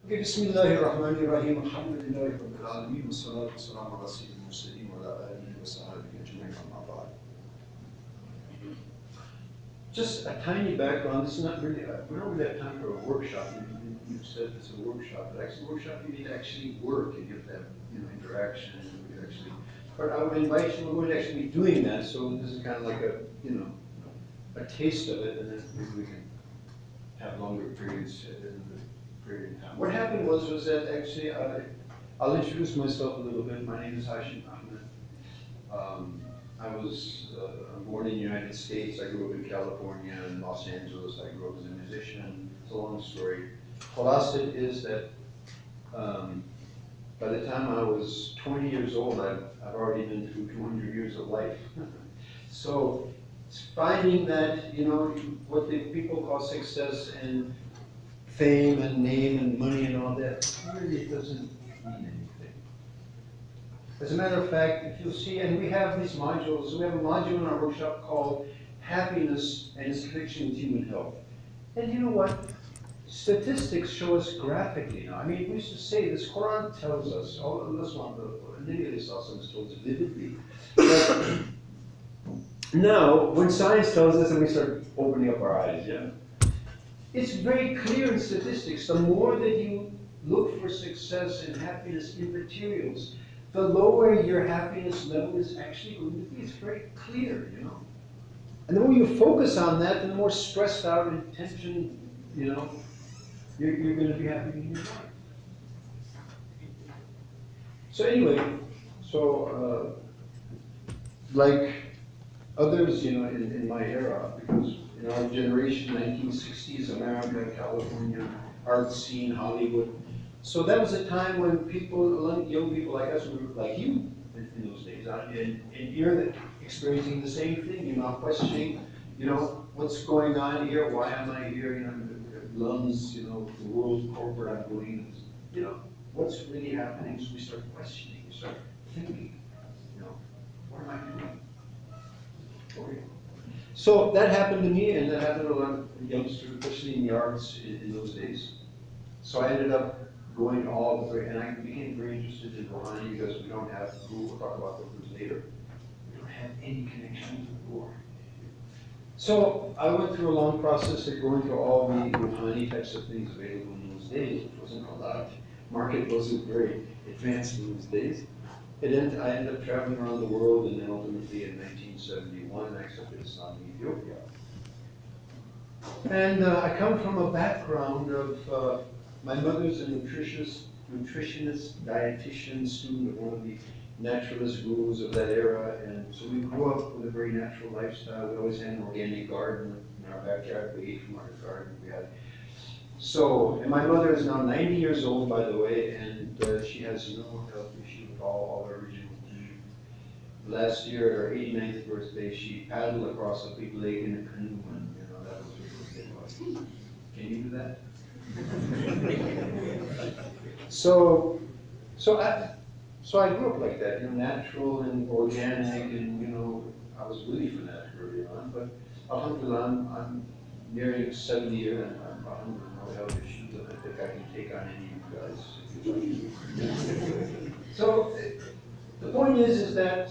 Bismillahirrahmanirrahim. Alhamdulillahi Rabbil Alameen. Wa salatu wa salam ala sayyidil mursaleen wa ala alihi wa sahbihi ajma'in. Amma ba'd. Just a tiny background. This is not really, we don't really have time for a workshop. You said it's a workshop, but actually, workshop you need to actually work and you have to have, interaction. And you actually, but I would invite you, we're going to actually be doing that. So this is kind of like a, a taste of it, and then maybe we can have longer periods in the period of time. What happened was that actually, I'll introduce myself a little bit. My name is Hashim, Ahmad. I was born in the United States. I grew up in California and Los Angeles. I grew up as a musician. It's a long story. Khulasa is that by the time I was 20 years old, I've already been through 200 years of life. So finding that, what the people call success and fame and name and money and all that really doesn't mean anything. As a matter of fact, if you'll see, and we have these modules, we have a module in our workshop called Happiness and its Connection with Human Health. And you know what? Statistics show us graphically now. I mean, we used to say this, Quran tells us, this one, the Nabi also told us vividly, that now, when science tells us and we start opening up our eyes, it's very clear in statistics. The more that you look for success and happiness in materials, the lower your happiness level is actually going to be. It's very clear, And the more you focus on that, the more stressed out and tension, you're going to be happy in your life. So anyway, like others, in my era, because in our generation, 1960s, America, California, art scene, Hollywood. So that was a time when people, young people like us, like you in those days, and you're experiencing the same thing. You're not questioning, what's going on here? Why am I here? Lums, the world corporate I'm doing, what's really happening? So we start questioning, we start thinking, what am I doing? Okay. So that happened to me, and that happened to a lot of youngsters, especially in the arts in those days. So I ended up going all the way, and I became very interested in Rouhani because we don't have, we'll talk about those later, we don't have any connection to the war. So I went through a long process of going through all the Rouhani types of things available in those days, which wasn't a lot. Market wasn't very advanced in those days. I ended up traveling around the world, and then ultimately in 1971, I accepted Islam in Ethiopia. And I come from a background of, my mother's a nutritionist, dietitian, student of one of the naturalist gurus of that era, and so we grew up with a very natural lifestyle. We always had an organic garden in our backyard. We ate from our garden we had. So, and my mother is now 90 years old, by the way, and she has no health issue at all her original teeth. Last year, at her 89th birthday, she paddled across a big lake in a canoe, and that was her birthday. Can you do that? So I grew up like that, natural and organic, and I was really fanatic early on. But alhamdulillah, I'm nearing 70 years, and I'm no health issues. I think I can take on any of you guys. So the point is that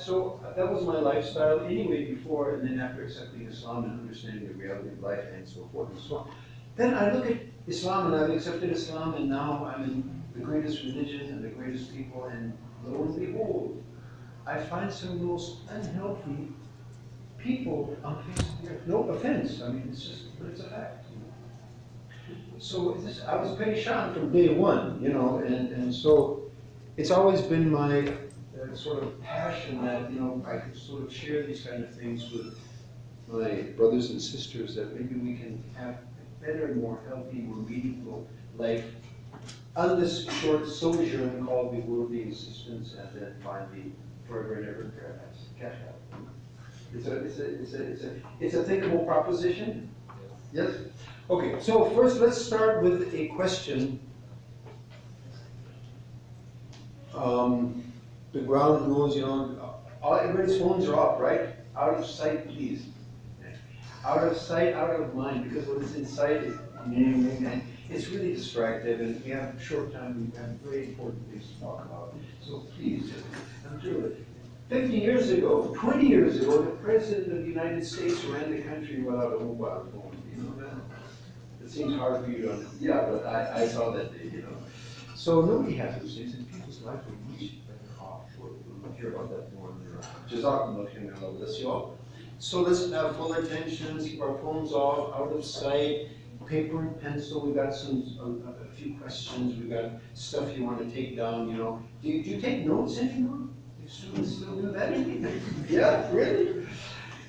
that was my lifestyle anyway before, and then after accepting Islam and understanding the reality of life and so forth and so on. Then I look at Islam, and I've accepted Islam, and now I'm in the greatest religion and the greatest people, and lo and behold, I find some of the most unhealthy people on the face of the earth. No offense, I mean, but it's a fact. So I was pretty shocked from day one, and so it's always been my sort of passion that, I could sort of share these kind of things with my brothers and sisters, that maybe we can have a better, more healthy, more meaningful life on this short sojourn called the worldly existence, and then finally forever and ever paradise. It's a thinkable proposition. Yes? Okay, so first let's start with a question. The ground rules, everybody's phones are off, right? Out of sight, please. Out of sight, out of mind, because when it's in sight, and it's really distracted, and we have short time, we have very important things to talk about. So please, just come through it. 50 years ago, 20 years ago, the President of the United States ran the country without a mobile phone. You know that? It seems hard for you to understand. Yeah, but I saw that day, you know. So nobody has those things, and people's lives are much better off. We'll hear about that more later on. Jazakumullah khairan, Allah bless you all. So let's have full attention, keep our phones off, out of sight, paper and pencil. We got a few questions. We got stuff you want to take down. You know, do you take notes anymore? Do students still do that? Yeah, really?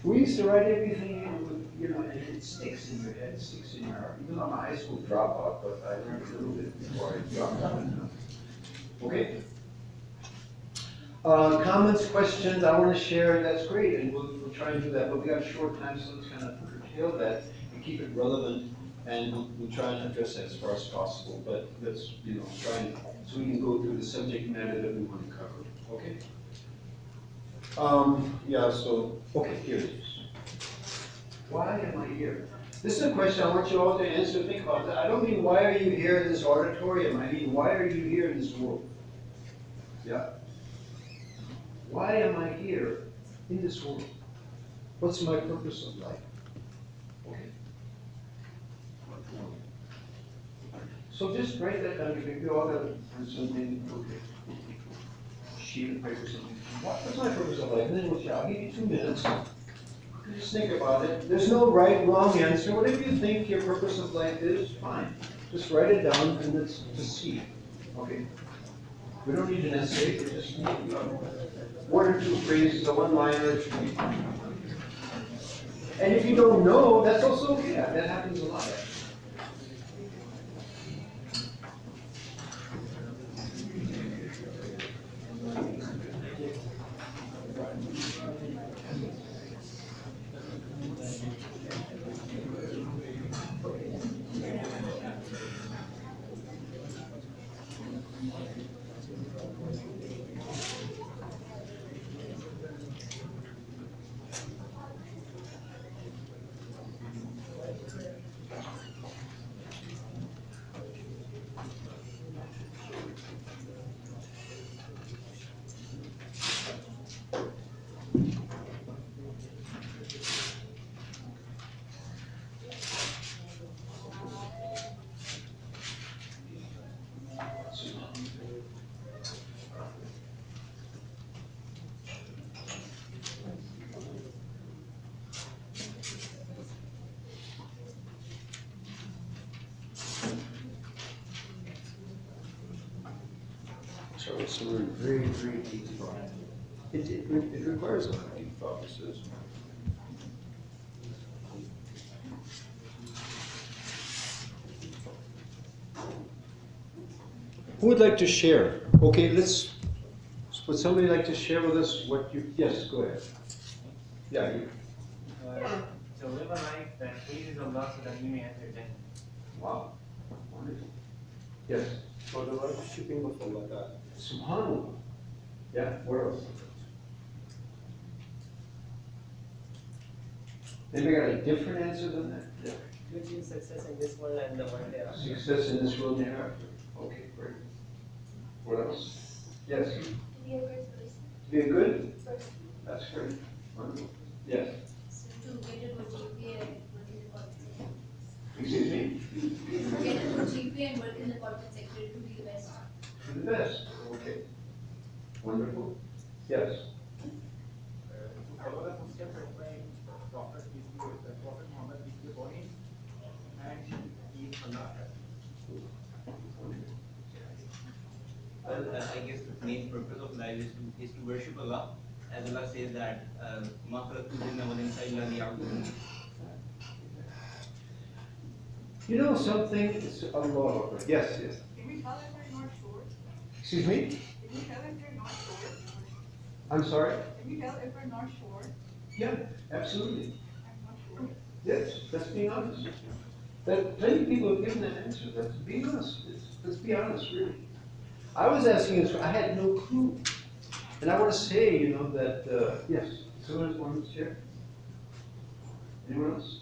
We used to write everything in, you know, and it sticks in your head, it sticks in your heart. Even though I'm a high school dropout, but I learned a little bit before I dropped out. Okay. Comments, questions, I want to share, that's great, and we'll try and do that, but we got a short time, so let's kind of curtail that and keep it relevant, and we'll try and address that as far as possible, but let's, you know, try and, so we can go through the subject matter that we want to cover, okay? Yeah, so, okay, here it is. Why am I here? This is a question I want you all to answer, think about that. I don't mean why are you here in this auditorium, I mean why are you here in this world? Yeah? Why am I here in this world? What's my purpose of life? Okay. So just write that down. If you all got something, okay. Sheet of paper, something. What's my purpose of life? And then we'll I'll give you 2 minutes. Just think about it. There's no right, wrong answer. Whatever you think your purpose of life is, fine. Just write it down and let's just see. Okay. We don't need an essay. We just need 1 or 2 phrases, a one-liner. And if you don't know, that's also okay. That happens a lot. So it's a very, very deep thought. It requires a lot of deep thought, it says. Who would like to share? Okay, would somebody like to share with us what you, yes, go ahead. Yeah, you. To live a life that pleases Allah so that He may enter Jannah. Wow, wonderful. Yes. For the worshipping of Allah. SubhanAllah. Yeah, where else? Anybody got a different answer than that? Yeah. To achieve success in this world and the world thereafter. Success in this world and hereafter. Okay, great. What else? Yes. To be a good person. To be a good? Person. That's great. Wonderful. Yes. So to get a good GPA and work in the corporate sector. Excuse me? To get a good GPA and work in the corporate sector to be the best. To the best. Okay. Wonderful. Yes. To follow the footsteps of my Prophet, Prophet Muhammad, peace be upon him, and he is Allah. Well, I guess the main purpose of life is to worship Allah, as Allah says that مَا خَلَقْتُ الْجِنَّ وَالْإِنسَ إِلَّا لِيَعْبُدُونِ. You know something? It's Allah. Yes, yes. Can we tell if we're not sure? Excuse me? Can you tell if we're not sure? I'm sorry? Can you tell if we're not sure? Yeah, absolutely. I'm not sure. Yes, let's be honest. That plenty of people have given that answer. Let's be honest. Let's be honest, really. I was asking this, I had no clue. And I want to say, you know, that, yes, someone wants to share? Anyone else?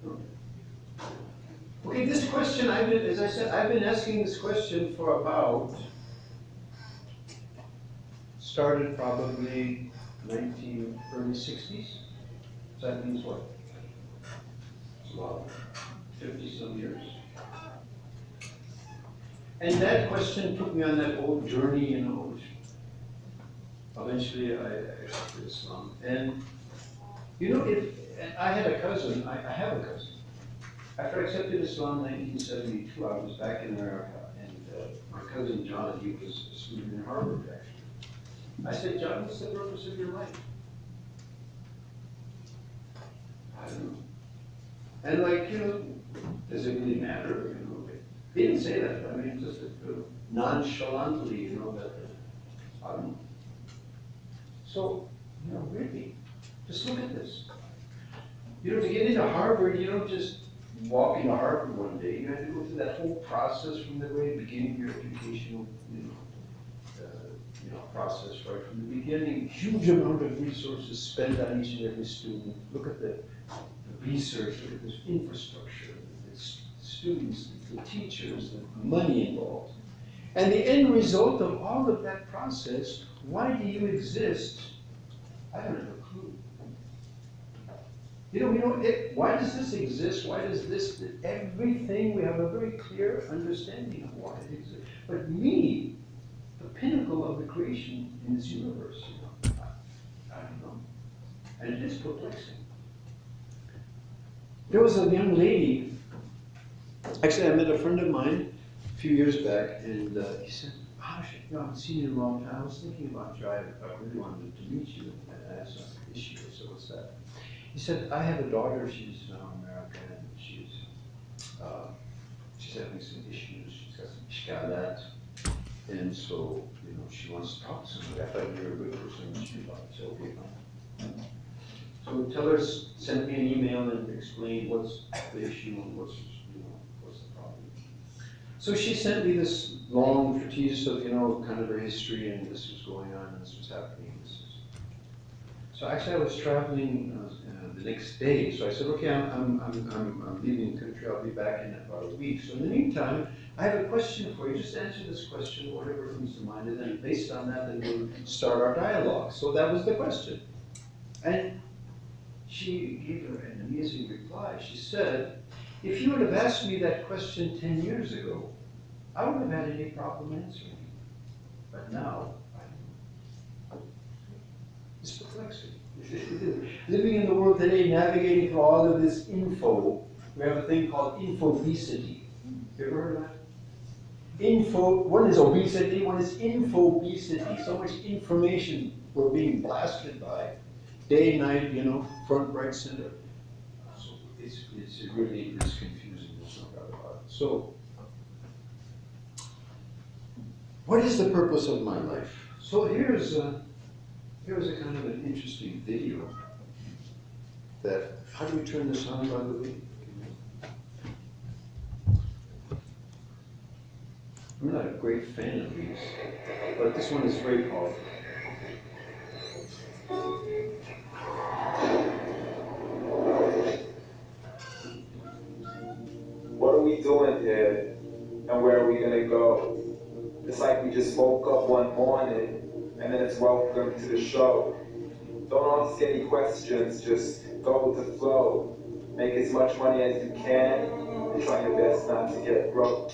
No? Okay, this question, as I said, I've been asking this question for about, started probably early 60s. So that means what? It's a lot, 50 some years. And that question took me on that old journey, you know, which eventually I accepted Islam. And, you know, I had a cousin, I have a cousin. After I accepted Islam in 1972, I was back in America, and my cousin John, he was a student in Harvard, actually. I said, John, what's the purpose of your life? I don't know. And like, you know, does it really matter? You know, he didn't say that, I mean, just nonchalantly, you know, that, I don't know. So, you know, really, just look at this. You know, to get into Harvard, you don't just walk into Harvard one day. You have to go through that whole process from the very beginning of your educational, process right from the beginning. Huge amount of resources spent on each and every student. Look at the research, look at this infrastructure, the students, the teachers, the money involved. And the end result of all of that process, why do you exist? I don't have a clue. You know, why does this exist? Why does this, everything, we have a very clear understanding of why it exists. But me, the pinnacle of the creation in this universe, you know, I don't know. And it is perplexing. There was a young lady, actually I met a friend of mine a few years back, and he said, Hashim, you know, I haven't seen you in a long time. I was thinking about you. I really wanted to meet you, and I had some issue. I said, what's that? He said, I have a daughter, she's now in America, and she's having some issues, she's got some ishkalat, and so, you know, she wants to talk to somebody. I thought you were a good person, and she thought, so, okay, fine. So tell her, send me an email and explain what's the issue and what's the problem. So she sent me this long treatise of, you know, kind of her history, and this was going on, and this was happening. So actually I was traveling the next day, so I said, okay, I'm leaving the country, I'll be back in about a week. So in the meantime, I have a question for you, just answer this question, whatever comes to mind, and then based on that, then we'll start our dialogue. So that was the question. And she gave her an amazing reply. She said, if you would have asked me that question 10 years ago, I wouldn't have had any problem answering it. But now, it's perplexing. Living in the world today, navigating through all of this info, we have a thing called infobesity. You ever heard of that? One is obesity, one is infobesity. So much information we're being blasted by, day, night, you know, front, right, center. So it really is confusing, there's no doubt about it. So, what is the purpose of my life? So here's a kind of an interesting video that, how do we turn this on, by the way? I'm not a great fan of these, but this one is very powerful. What are we doing here, and where are we gonna go? It's like we just woke up one morning, and then it's welcome to the show. Don't ask any questions, just go with the flow. Make as much money as you can, and try your best not to get broke.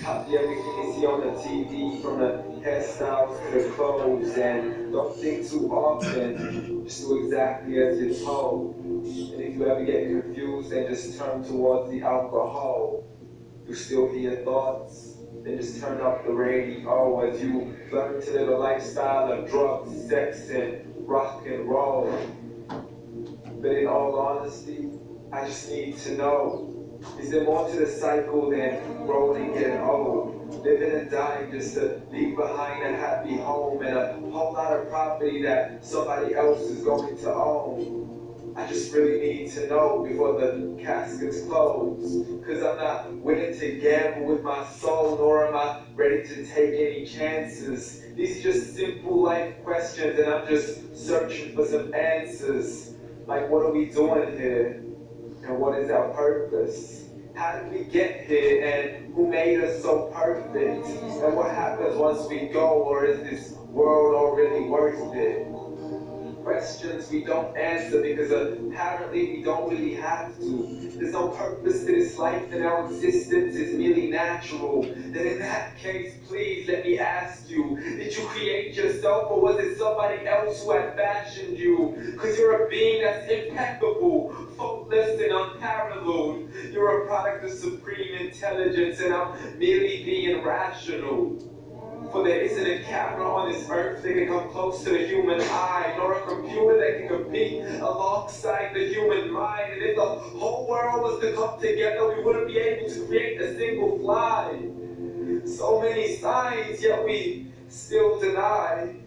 Copy everything you see on the TV, from the hairstyles to the clothes, and don't think too often, just do exactly as you're told. And if you ever get confused, then just turn towards the alcohol. You still hear your thoughts, then just turn up the radio as you learn to live a lifestyle of drugs, sex, and rock and roll. But in all honesty, I just need to know, is there more to the cycle than growing and getting old? Living and dying just to leave behind a happy home and a whole lot of property that somebody else is going to own. I just really need to know before the casket's closed. Cause I'm not willing to gamble with my soul, nor am I ready to take any chances. These are just simple life questions, and I'm just searching for some answers. Like, what are we doing here? And what is our purpose? How did we get here, and who made us so perfect? And what happens once we go, or is this world already worth it? Questions we don't answer because apparently we don't really have to. There's no purpose to this life, and our existence is merely natural. Then in that case, please let me ask you, did you create yourself, or was it somebody else who had fashioned you? Because you're a being that's impeccable, faultless, and unparalleled. You're a product of supreme intelligence, and I'm merely being rational. For there isn't a camera on this earth that can come close to the human eye, nor a computer that can compete alongside the human mind. And if the whole world was to come together, we wouldn't be able to create a single fly. So many signs, yet we still deny.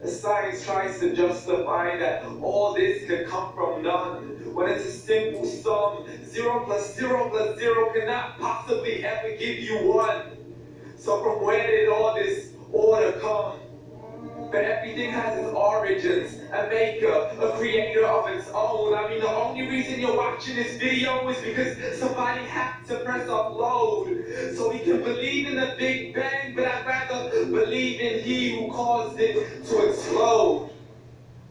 As science tries to justify that all this could come from none, when it's a simple sum. 0 plus 0 plus 0 cannot possibly ever give you 1. So from where did all this order come? But everything has its origins, a maker, a creator of its own. I mean, the only reason you're watching this video is because somebody had to press upload. So we can believe in the Big Bang, but I'd rather believe in He who caused it to explode.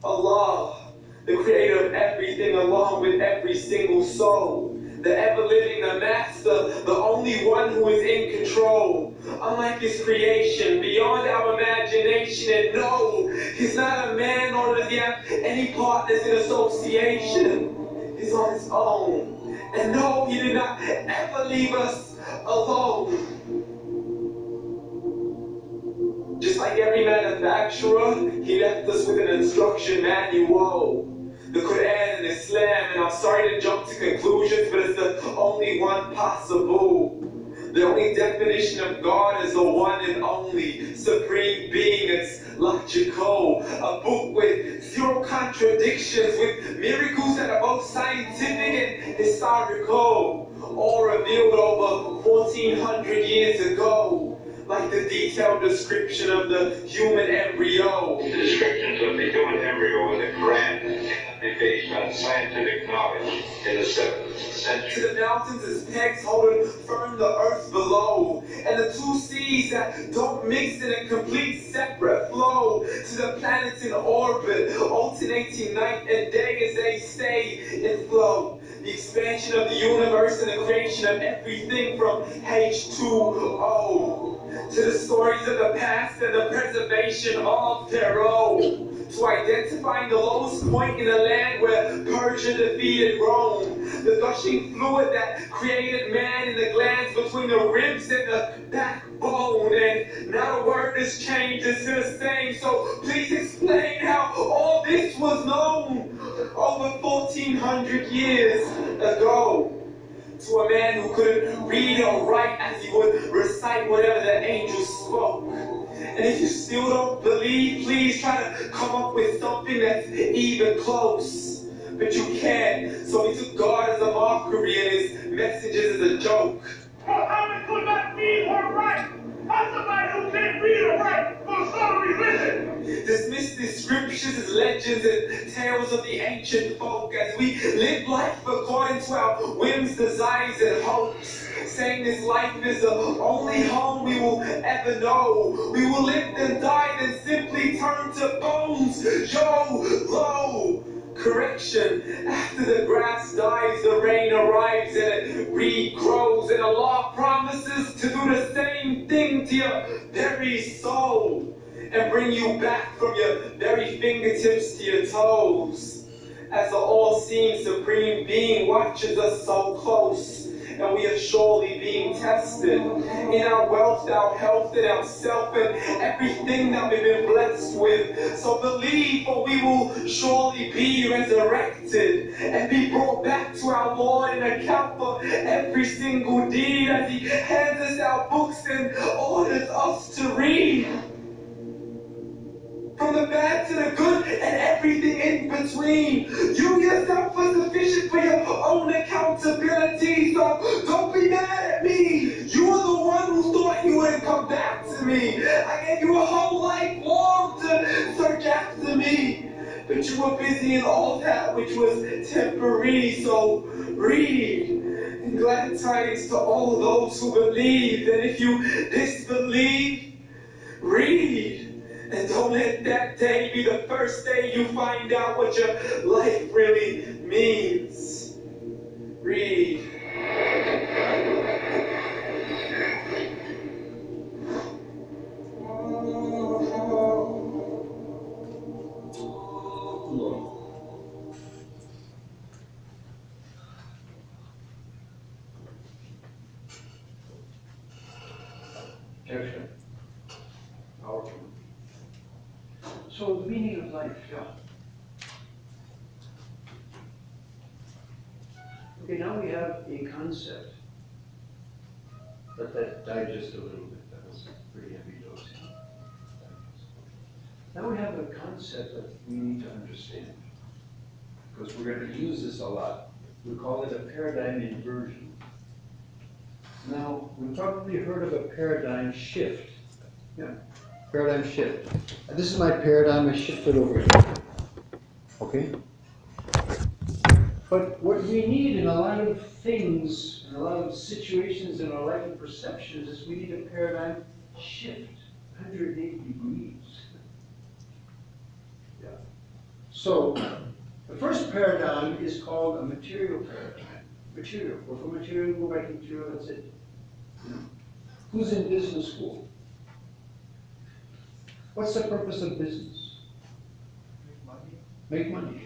Allah, the creator of everything, along with every single soul. The ever-living, the master, the only one who is in control. Unlike his creation, beyond our imagination, and no, he's not a man, nor does he have any partners in association. He's on his own. And no, he did not ever leave us alone. Just like every manufacturer, he left us with an instruction manual. The Quran and Islam, and I'm sorry to jump to conclusions, but it's the only one possible. The only definition of God is the one and only supreme being. It's logical, a book with 0 contradictions, with miracles that are both scientific and historical, all revealed over 1400 years ago. Like the detailed description of the human embryo. The descriptions of the human embryo in the Quran cannot be based on scientific knowledge in the 7th century. To the mountains as pegs holding firm the earth below, and the 2 seas that don't mix in a complete separate flow. To the planets in orbit, alternating night and day as they stay in flow. The expansion of the universe and the creation of everything from H2O. To the stories of the past and the preservation of their own. To identifying the lowest point in the land where Persia defeated Rome. The gushing fluid that created man in the glands between the ribs and the backbone. And not a word has changed, it's still the same. So please explain how all this was known over 1400 years ago. To a man who couldn't read or write as he would recite whatever the angels spoke. And if you still don't believe, please try to come up with something that's even close. But you can't, so we took God as a mockery and his messages as a joke. Muhammad could not read or write. How somebody who can't read or write will start a religion? Dismiss the scriptures as legends and tales of the ancient folk as we live life according to our whims, desires, and hopes. Saying this life is the only home we will ever know. We will live and die, then simply turn to bones. Yo, correction, after the grass dies, the rain arrives and it regrows, and Allah promises to do the same thing to your very soul and bring you back from your very fingertips to your toes. As the all-seeing supreme being watches us so close, and we are surely being tested in our wealth, our health, and our self, and everything that we've been blessed with. So believe, for we will surely be resurrected and be brought back to our Lord and account for every single deed as He hands us our books and orders us to read. From the bad to the good and everything in between. You yourself are sufficient for your own accountability, so don't be mad at me. You are the one who thought you wouldn't come back to me. I gave you a whole life long to search after me, but you were busy in all that which was temporary, so read. And glad tidings to all those who believe. And if you disbelieve, read. And don't let that day be the first day you find out what your life really means. Read. Excellent. Powerful. So the meaning of life, yeah. Okay, now we have a concept. Let that digest a little bit. That was a pretty heavy dose. Now we have a concept that we need to understand, because we're going to use this a lot. We call it a paradigm inversion. Now, we've probably heard of a paradigm shift. Yeah, paradigm shift. And this is my paradigm. I shifted over here. Okay? But what we need in a lot of things, in a lot of situations in our life and perceptions, is we need a paradigm shift, 180 degrees. Yeah. So, the first paradigm is called a material paradigm. Material. Well, from material, go back to material, that's it. You know? Who's in business school? What's the purpose of business? Make money.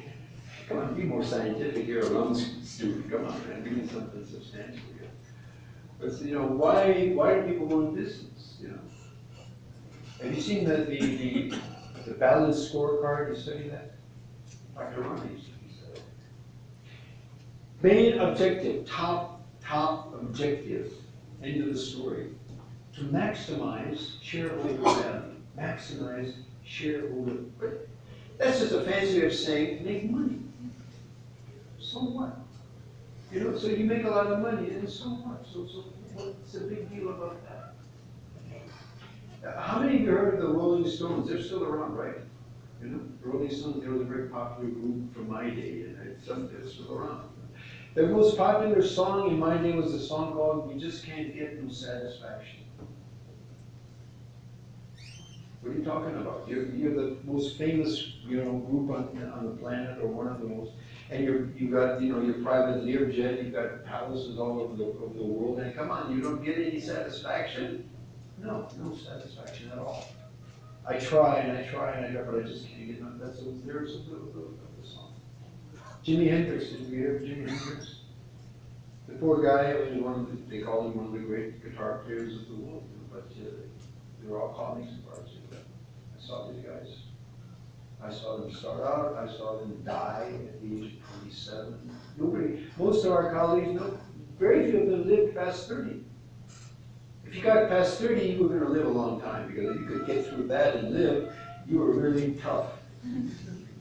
Come on, be more scientific. You're a Lums student. Come on, man, give me something substantial here. But you know, why do people go in business? You know, have you seen the balanced scorecard? You study that? Dr. Ronnie used to say that. Main objective, top objective, end of the story, to maximize shareholder value, maximize shareholder. That's just a fancy way of saying make money. So what? You know, so you make a lot of money, and so what? So what's the big deal about that? How many of you heard of the Rolling Stones? They're still around, right? You know, the Rolling Stones, they were a very popular group from my day, and they're still around. Their most popular song in my day was a song called "We Just Can't Get No Satisfaction." What are you talking about? You're the most famous, you know, group on the planet, or one of the most, and you got, you know, your private Learjet, you've got palaces all over the world, and come on, you don't get any satisfaction? No satisfaction at all. I try and I try, but I just can't get none. That's the lyrics of the song. Jimi Hendrix, did you hear Jimi Hendrix? The poor guy, I mean, they call him one of the great guitar players of the world, but they were all colleagues of ours. I saw these guys. I saw them start out, I saw them die at the age of 27. Most of our colleagues, very few of them lived past 30. If you got past 30, you were going to live a long time, because if you could get through that and live, you were really tough.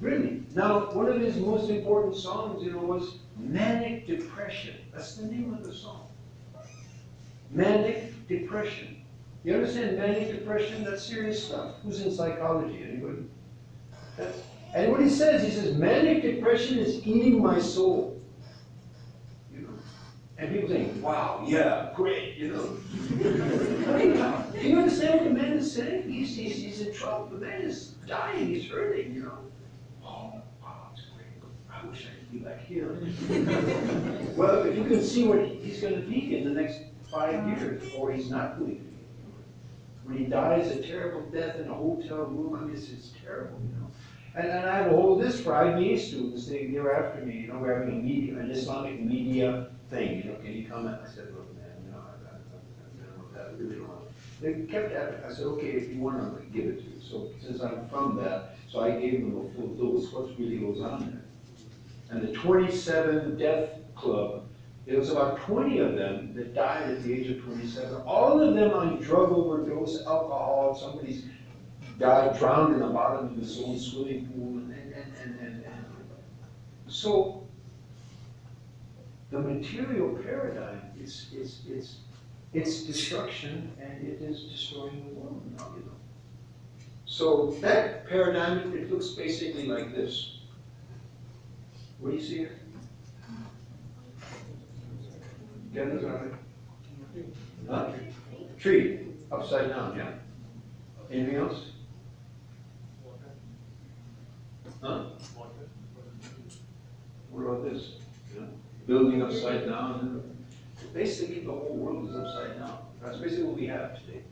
Really. Now, one of his most important songs, you know, was Manic Depression. That's the name of the song. Manic Depression. You understand manic depression? That's serious stuff. Who's in psychology? Anybody? And what he says, manic depression is eating my soul. You know? And people think, wow, yeah, great, you know. Do you understand what the man is saying? He's in trouble. The man is dying, he's hurting, you know. Oh, wow, that's great. I wish I could be like him. Well, if you can see what he's going to be in the next 5 years, or he's not going to be. When he dies a terrible death in a hotel room, I mean, it's terrible, you know. And I have a whole list for IBA students. They were after me, you know, we're having an Islamic media thing, you know, can you comment? I said, look, man, you know, I really don't want. They kept at it. I said, okay, if you want to give it to you. So since I'm from that, so I gave them a full dose. What really goes on there? And the 27 Death Club, there was about 20 of them that died at the age of 27. All of them on drug overdose, alcohol, somebody's died drowned in the bottom of his own swimming pool, and so the material paradigm it's destruction, and it is destroying the world now, you know. So that paradigm, it looks basically like this. What do you see here? Get this right. Huh? Tree, upside down, yeah. Anything else? Huh? What about this? You know, building upside down. Basically, the whole world is upside down. That's basically what we have today.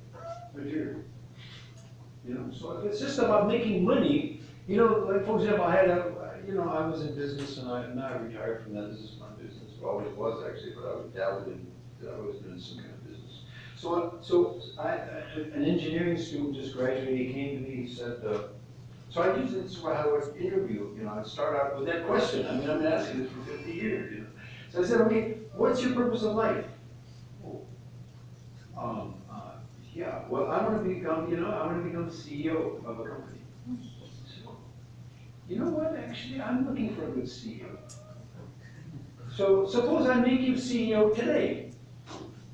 Material. You know, so if it's just about making money, you know, like for example, I was in business and I retired from that. This is my business. Well, always was actually, but I was doing some kind of business. So an engineering student just graduated. He came to me. He said, so I use this for how I would interview. You know, I'd start out with that question. I mean, I've been asking this for 50 years. You know, so I said, okay, what's your purpose of life? Yeah, well, I want to become CEO of a company. So, you know what? Actually, I'm looking for a good CEO. So suppose I make you CEO today.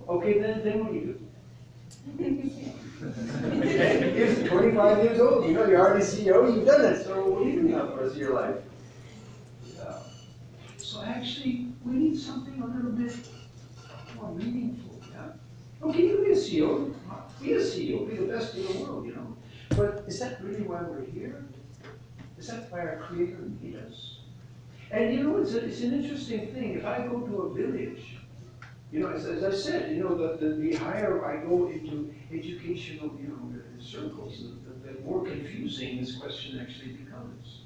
Okay, then what do you do? You're 25 years old. You know, you're already CEO. You've done it. So what are you doing now for the rest of your life? Yeah. So actually, we need something a little bit more meaningful. Yeah. Okay, you be a CEO. Be a CEO, be the best in the world, you know. But is that really why we're here? Is that why our Creator made us? And you know, it's an interesting thing. If I go to a village, you know, as I said, you know, the higher I go into educational, you know, circles, the more confusing this question actually becomes.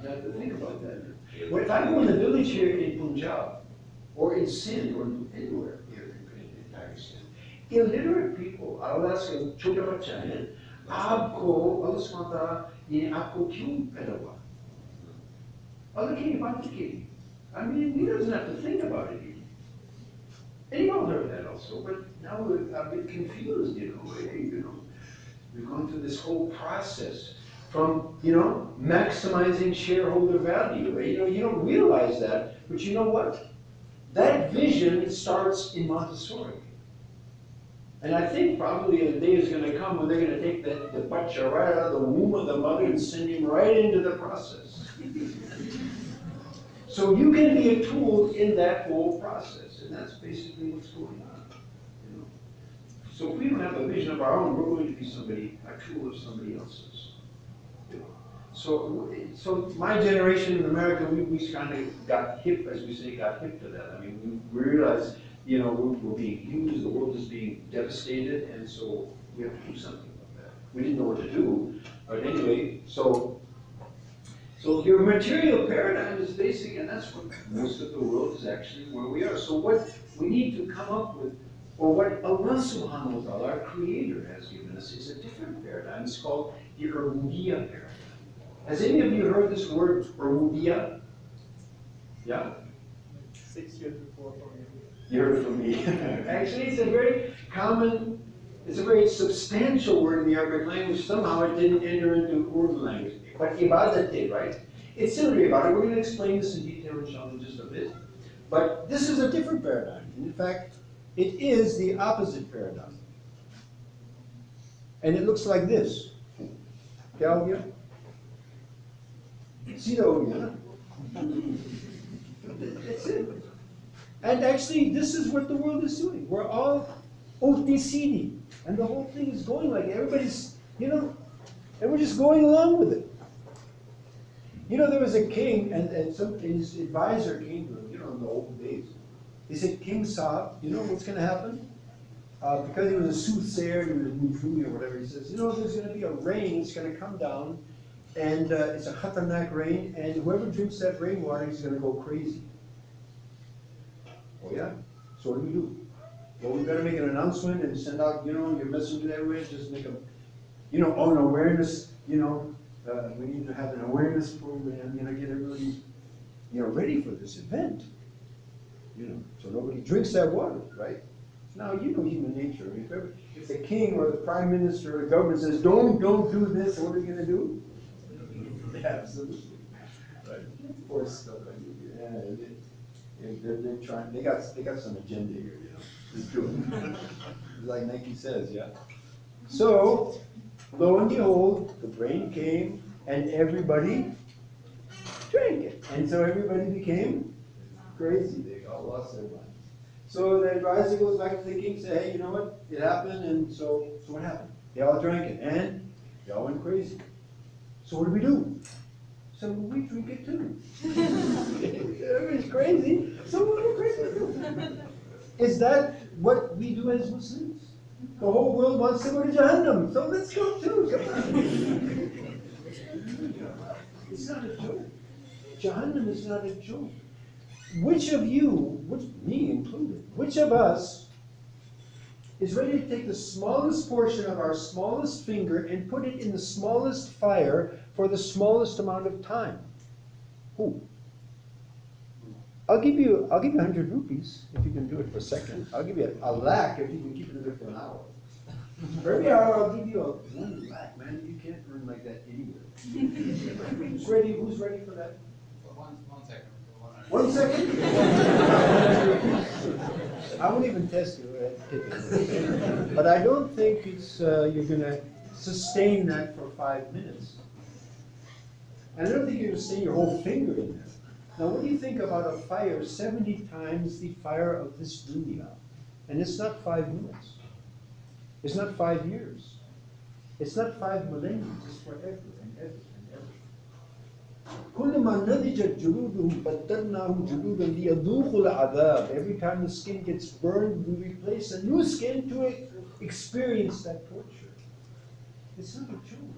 You have to think about that. Well, if I go in a village here in Punjab, or in Sindh, or anywhere here in Pakistan, illiterate people, I'll ask a छोटा बच्चा है, आपको अल्लाह सुब्हानहू व तआला ये आपको क्यों पैदा हुआ? Allah came about the king. I mean, he doesn't have to think about it. And you all heard that also, but now we're a bit confused, you know. We've gone through this whole process from, you know, maximizing shareholder value. You know, you don't realize that, but you know what? That vision starts in Montessori. And I think probably a day is going to come when they're going to take the butcher right out of the womb of the mother and send him right into the process. So you can be a tool in that whole process, and that's basically what's going on. You know? So if we don't have a vision of our own, we're going to be a tool of somebody else's. You know? So my generation in America, we kind of got hip, as we say, got hip to that. I mean, we realized, you know, we're being used, the world is being devastated, and so we have to do something about that. We didn't know what to do, but anyway, so your material paradigm is basic, and that's what most of the world is actually where we are. So what we need to come up with, or what Allah subhanahu wa ta'ala, our creator, has given us, is a different paradigm. It's called the Urubiyya paradigm. Has any of you heard this word, Urubiyya? Yeah? 6 years before. You heard it from me. Actually, it's a very common, it's a very substantial word in the Arabic language. Somehow it didn't enter into Urdu language. But ibadat did, right? It's simply about it. We're going to explain this in detail, inshallah, in just a bit. But this is a different paradigm. In fact, it is the opposite paradigm. And it looks like this. That's it. And actually, this is what the world is doing. We're all OTCD. And the whole thing is going like everybody's, you know, and we're just going along with it. You know, there was a king, and his advisor came to him, you know, in the old days. He said, King Saab, you know what's going to happen? Because he was a soothsayer, he was a Mujui or whatever, he says, you know, there's going to be a rain, it's going to come down, and it's a khatanak rain, and whoever drinks that rainwater is going to go crazy. Oh yeah? So what do we do? Well, we better make an announcement and send out, you know, your message to everywhere, just make a, you know, an awareness, you know, we need to have an awareness program, you know, get everybody, you know, ready for this event. You know, so nobody drinks that water, right? Now, you know human nature. If the king or the prime minister or the government says, don't do this, what are you going to do? Absolutely. Right. Poor stuff. They're trying, they got some agenda here, you know. Just do it. Like Nike says, yeah. So, lo and behold, the rain came, and everybody drank it. And so everybody became crazy. They all lost their minds. So the advisor goes back to the king, say, hey, you know what? It happened, and so what happened? They all drank it, and they all went crazy. So what do we do? So we drink it too. Everybody's crazy, so we'll go crazy too. Is that what we do as Muslims? The whole world wants to go to Jahannam, so let's go too. Come on. It's not a joke. Jahannam is not a joke. Which of you, me included, which of us is ready to take the smallest portion of our smallest finger and put it in the smallest fire for the smallest amount of time? Who? I'll give you 100 rupees if you can do it for a second. I'll give you a lakh if you can keep it there for an hour. For every hour, I'll give you 1 lakh, man. You can't earn like that anywhere. Who's ready? Who's ready for that? 1 second. 1 second? I won't even test you. But I don't think it's you're going to sustain that for 5 minutes. And I don't think you're going to sustain your whole finger in there. Now, what do you think about a fire 70 times the fire of this dunya? And it's not 5 minutes. It's not 5 years. It's not 5 millennia. It's forever and ever and ever. كلما نضجت جلودهم بدلناهم جلودا ليذوقوا العذاب. Every time the skin gets burned, we replace a new skin to experience that torture. It's not a joke.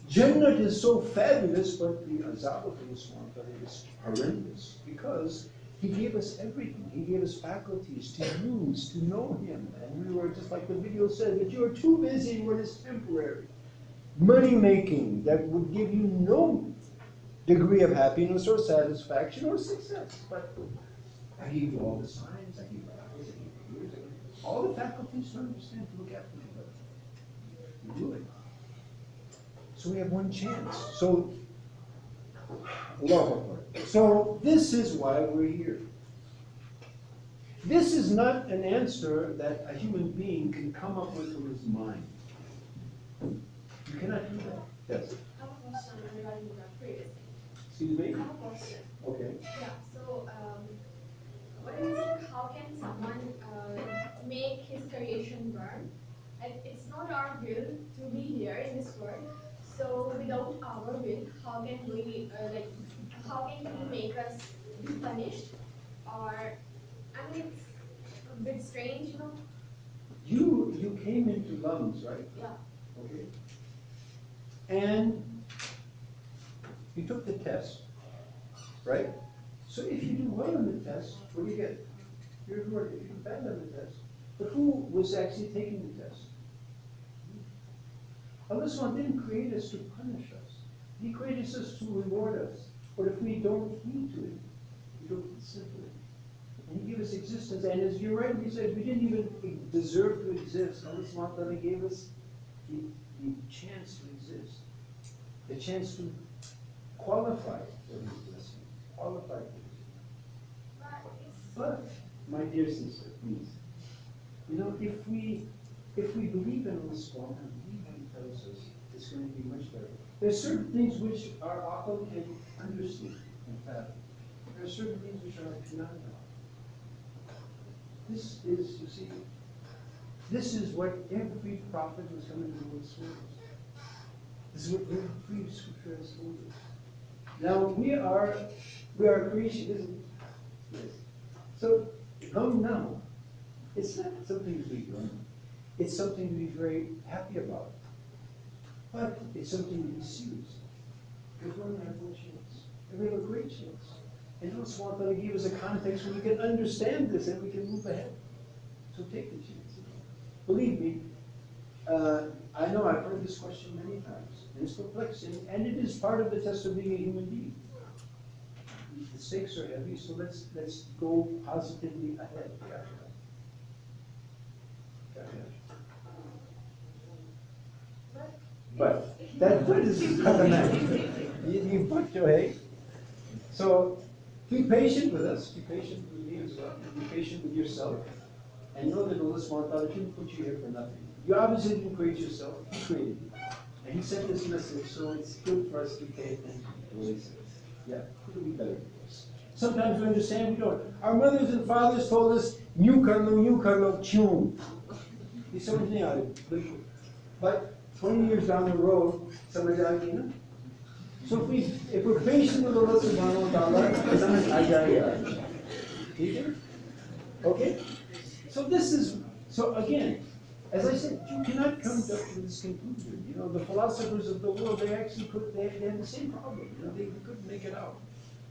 Jannah is so fabulous, but the azab of this one is horrendous because He gave us everything. He gave us faculties to use, to know Him. And we were, just like the video said, that you are too busy in what is temporary. Money making that would give you no degree of happiness or satisfaction or success. But I gave you all the signs, I gave you eyes, I gave you ears, I gave you all the faculties to understand, to look after you. But you do it. So we have one chance. So, Allahu Akbar. So this is why we're here. This is not an answer that a human being can come up with from his mind. You cannot do that. Yes. I have a question regarding the previous thing. Excuse me? I have a question. Okay. Yeah, so what do you think, how can someone make his creation burn? And it's not our will to be here in this world. So without our will, how can we, how can He make us be punished? Or, I mean, it's a bit strange, you know? You came into Lums, right? Yeah. Okay. And you took the test, right? So if you do well on the test, what do you get? You're rewarded. If you do bad on the test, but who was actually taking the test? Allah SWT didn't create us to punish us. He created us to reward us. But if we don't heed to it, we don't listen to it. And He gave us existence. And as you're right, He said we didn't even deserve to exist. Allah SWT gave us the chance to exist. The chance to qualify for His blessing. Qualify for His. But, my dear sister, please, you know, if we believe in Allah SWT, tells us it's going to be much better. There are certain things which our aql can understand and fathom. There are certain things which our cannot know. This is, you see, this is what every prophet was coming to the world told us. This is what every scripture has told us. Now we are creation, isn't it? Yes. So come now. It's not something to be done. It's something to be very happy about. But it's something to be serious. Because we're going to have no chance. And we have a great chance. And Allah SWT gave us a context where we can understand this and we can move ahead. So take the chance. Believe me, I know I've heard this question many times. And it's perplexing. And it is part of the test of being a human being. The stakes are heavy, so let's go positively ahead. But that is you put your hay. So be patient with us, be patient with me as well, be patient with yourself, and know that Allah SWT didn't put you here for nothing. You obviously didn't create yourself, He created you. And He sent this message, so it's good for us to pay attention to what He says. Yeah, it'll be better for us. Sometimes we understand, we don't. Our mothers and fathers told us, "You karlo, tune." But 20 years down the road, somebody died, you know? So if we're patient with Allah subhanahu wa ta'ala, okay? So again, as I said, you cannot come to this conclusion. You know, the philosophers of the world, they actually they had the same problem. You know, they couldn't make it out.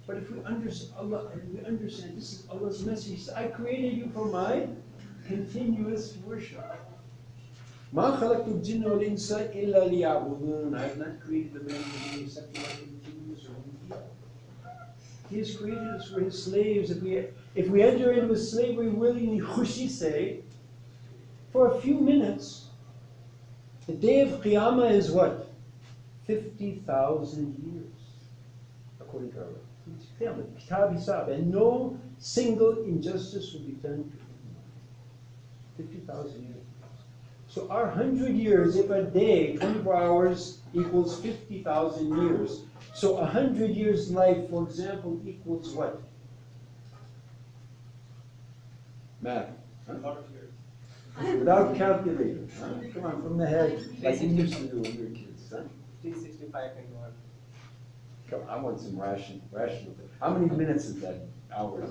But if we understand Allah, and we understand this is Allah's message, He said, I created you for my continuous worship. مَا خَلَقْتُ الْجِنَّ وَالْإِنسَ إِلَّا لِيَعْبُدُونَ I have not created the man and the woman except for my continuous worship. He has created us for His slaves. If we enter into slavery willingly, khushi say, for a few minutes, the day of Qiyamah is what? 50,000 years, according to our Kitab Hisab, and no single injustice will be done to him. 50,000 years. So our 100 years, if a day, 24 hours, equals 50,000 years. So 100 years life, for example, equals what? Math. A lot of years. Without calculator. Huh? Come on, from the head, like we used to do when we were kids. Huh? 365 and 1. Come on, I want some rational. How many minutes is that? Hours.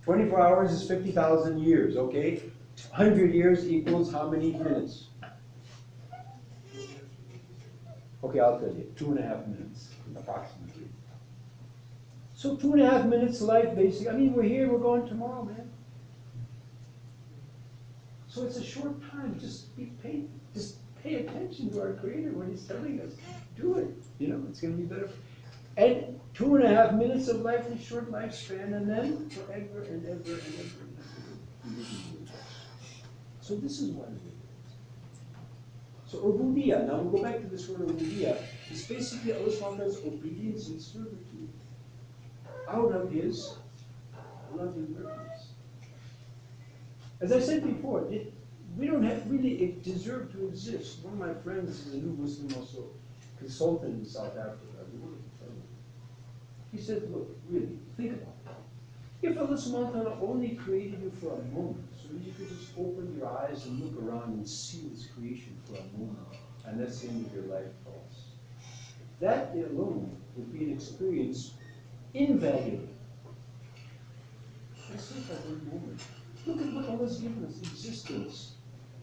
24 hours is 50,000 years, okay? 100 years equals how many minutes? Okay, I'll tell you. 2.5 minutes, approximately. So 2.5 minutes life, basically. I mean, we're here, we're going tomorrow, man. So it's a short time. Just pay attention to our Creator when He's telling us, do it. You know, it's going to be better. And 2.5 minutes of life is short lifespan, and then forever and ever and ever and ever. So this is what it is. So ubudiyah, now we'll go back to this word ubudiyah. It's basically Allah subhanahu wa ta'ala's obedience and servitude out of His loving reverence. As I said before, we don't have really deserve to exist. One of my friends is a new Muslim, also consultant in South Africa. He said, look, really, think about it. If Allah subhanahu wa ta'ala only created you for a moment, so you could just open your eyes and look around and see His creation for a moment, and that's the end of your life thoughts. That alone would be an experience invaluable. Let's think about one moment. Look at what Allah's given us: existence,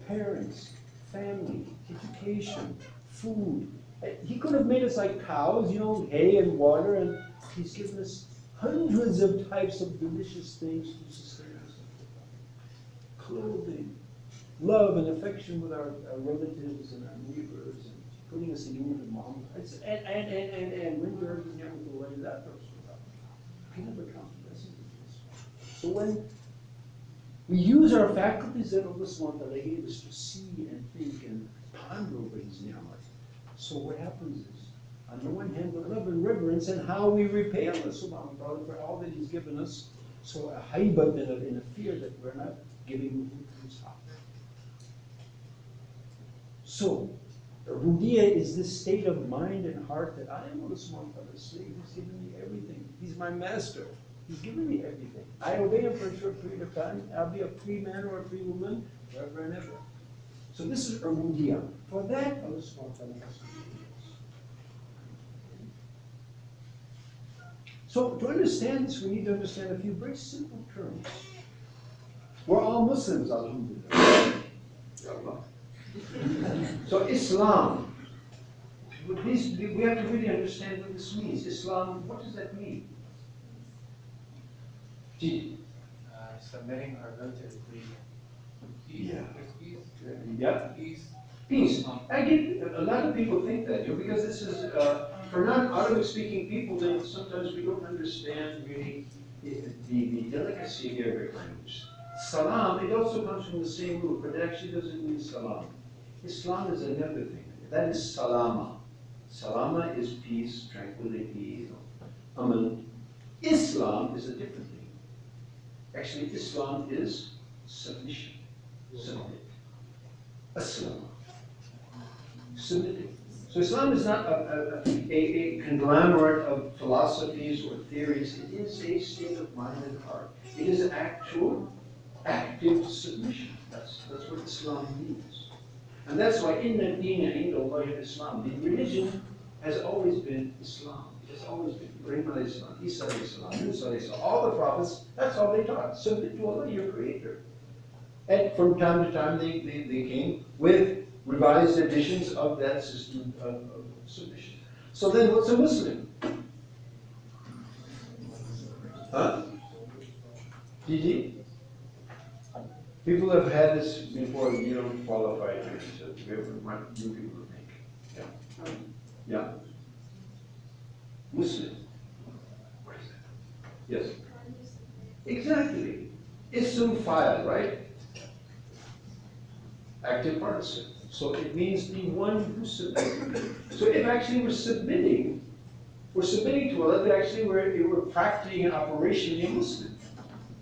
parents, family, education, food. He could have made us like cows, you know, hay and water, and He's given us hundreds of types of delicious things to sustain us. Clothing, love and affection with our relatives and our neighbors, and putting us in union mom. And when you're young, the way that person can never count the blessings of this. So when we use our faculties that Allah subhanahu wa ta'ala gave us to see and think and ponder over His ni'mah. So what happens is, on the one hand, the love and reverence and how we repay Allah subhanahu wa ta'ala for all that He's given us. So a haibat and a fear that we're not giving Him His haqq. So, ubudiyah is this state of mind and heart that I am Allah subhanahu wa ta'ala's slave. He's given me everything. He's my master. He's given me everything. I obey Him for a short period of time. I'll be a free man or a free woman forever and ever. So this is ubudiyah. For that, Allah subhanahu wa ta'ala has to do this. So to understand this, we need to understand a few very simple terms. We're all Muslims, alhamdulillah. So Islam, we have to really understand what this means. Islam, what does that mean? Submitting our will to His will. Yeah. Peace. I get a lot of people think that, because this is for non-Arabic speaking people. Then sometimes we don't understand really the delicacy of Arabic language. Salam. It also comes from the same root, but it actually doesn't mean salam. Islam is another thing. That is salama. Salama is peace, tranquility, aman. Islam is a different thing. Actually, Islam is submission. Submit. Aslam. Submitting. So Islam is not a conglomerate of philosophies or theories. It is a state of mind and heart. It is an actual, active submission. That's what Islam means. And that's why inna dina inda Allah Islam. The religion has always been Islam. It has always been Ibrahim alayhi salam, Isa alayhi salam, Musa alayhi salam. All the prophets, that's all they taught. Submit to Allah, your creator. And from time to time they came with revised editions of that system of submission. So then what's a Muslim? Huh? DD? People have had this before, you don't qualify to so we want new people to think. Yeah. Yeah. Muslim. What is that? Yes. Exactly. Ism file, right? Active participle. So it means the one who submits. So if actually we're submitting to Allah, then actually we're practicing an operation in Muslim.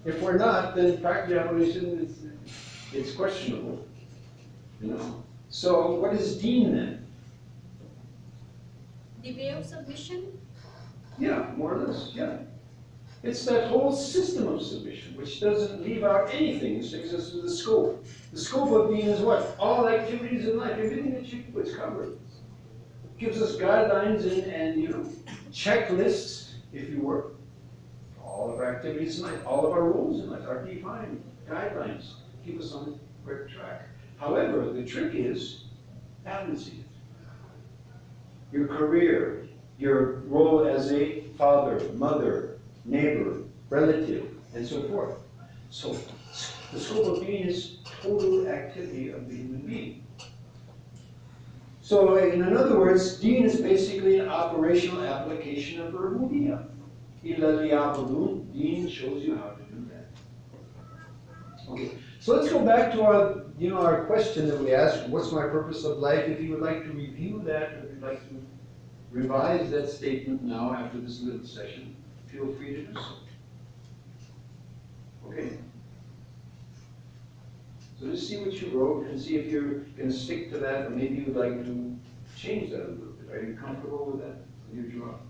If we're not, then practicing operation it's questionable. You know. So what is deen then? The way of submission? Yeah, more or less, yeah. It's that whole system of submission, which doesn't leave out anything, which takes us to the scope. The scope of being is what? All activities in life, everything that you do is covered. It gives us guidelines and you know, checklists, if you were. All of our activities in life, all of our rules in life are defined guidelines. Keep us on the correct track. However, the trick is balancing it. Your career, your role as a father, mother, neighbor, relative, and so forth. So the scope of being is total activity of the human being. So in other words, deen is basically an operational application of rububiyyah. Illa liya'budun, deen shows you how to do that. Okay, so let's go back to our question that we asked, what's my purpose of life? If you would like to review that, or if you'd like to revise that statement now after this little session, feel free to do so. Okay? So just see what you wrote and see if you're going to stick to that, or maybe you'd like to change that a little bit. Are you comfortable with that, with your job?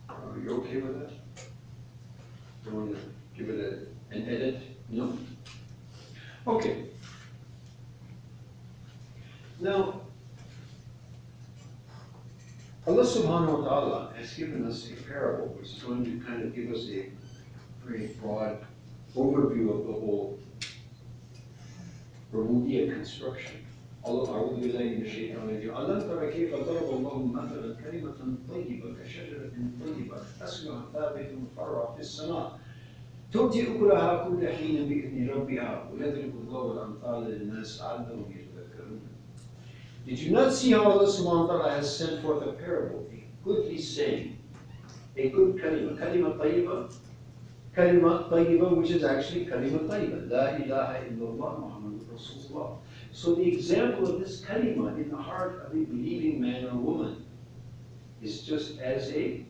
Are you okay with that? Do you want to give it an edit? No? Okay. Now, Allah subhanahu wa ta'ala has given us a parable which is going to kind of give us a very broad overview of the whole rububiyyah construction. Allah أعوذ بالله من الشيطان الرجيم ألم تر كيف ضرب الله مثلا كلمة طيبة كشجرة طيبة أصلها ثابت مفرع في السماء تؤتي أكلها كل حين بإذن ربها ويضرب الله الأمثال للناس لعلهم يتذكرون. Did you not see how Allah subhanahu wa ta'ala has sent forth a parable, a goodly saying, a good kalima, kalima tayyiba, which is actually kalima tayyiba, la ilaha illallah Muhammadur Rasulullah. So the example of this kalima in the heart of a believing man or woman is just as a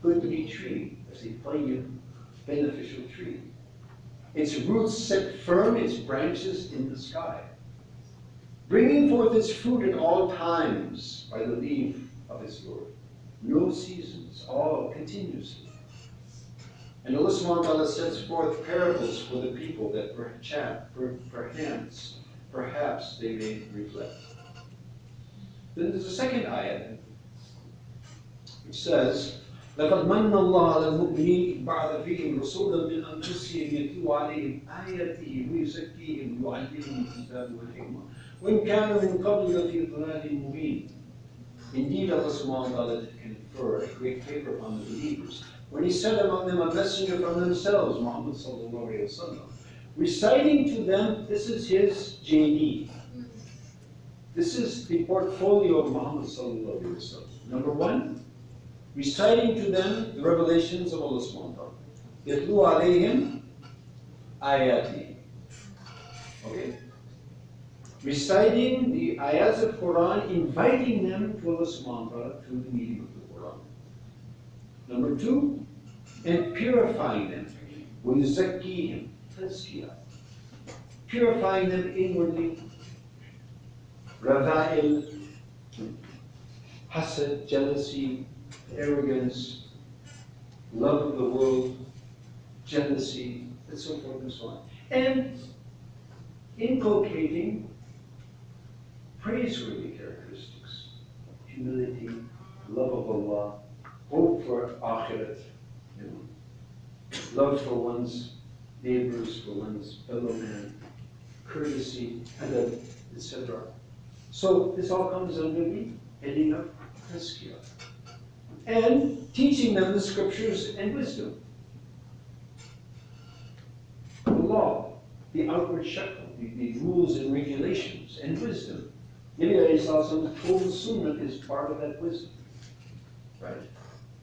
goodly tree, as a tayyib, beneficial tree. Its roots set firm, its branches in the sky, bringing forth its fruit at all times by the leave of its Lord. No seasons, all continuously. And Allah subhanahu wa ta'ala sets forth parables for the people that perhaps they may reflect. Then there's a second ayah which says, لقد من الله على المؤمنين بعث فيهم رسولا من أنفسهم يتلو عليهم آياته ويزكيهم ويعلمهم الكتاب والحكمة وإن كانوا من قبل لفي ضلال مبين. Indeed, Allah subhanahu wa ta'ala did confer a great favor upon the believers when He sent among them a messenger from themselves, Muhammad sallallahu alayhi wa sallam, reciting to them, this is his JD. This is the portfolio of Muhammad sallallahu alayhi wa sallam. Number one, reciting to them the revelations of Allah subhanahu wa ta'ala. يَتْلُو عَلَيْهِمْ آيَاتِهِ. Okay? Reciting the ayats of Quran, inviting them to Allah subhanahu wa ta'ala through the medium of the Quran. Number two, and purifying them. وَيُزَكِّيهِمْ تَزْكِيَةً. Purifying them inwardly. رَذَائِل hasad, jealousy, arrogance, love of the world, jealousy, and so forth and so on. And inculcating praiseworthy characteristics, humility, love of Allah, hope for akhirat, love for one's neighbors, for one's fellow man, courtesy, adab, etc. So this all comes under the heading of tazkiyah. And teaching them the scriptures and wisdom. The law, the outward shakl, the rules and regulations and wisdom. Nabi alayhi salatu told the sunnah is part of that wisdom. Right?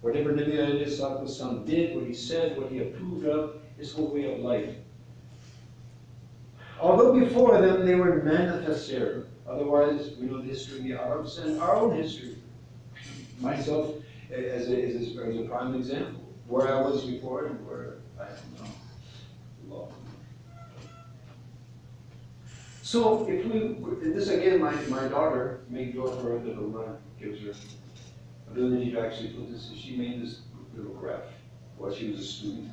Whatever Nabi alayhi salatu did, what he said, what he approved of, is whole way of life. Although before them they were manifest error. Otherwise, we know the history of the Arabs and our own history. Myself, as a prime example, where I was before and where I am now. Law. So, if we, this again, my daughter made your for that Allah gives her ability to actually put this, she made this little graph while she was a student.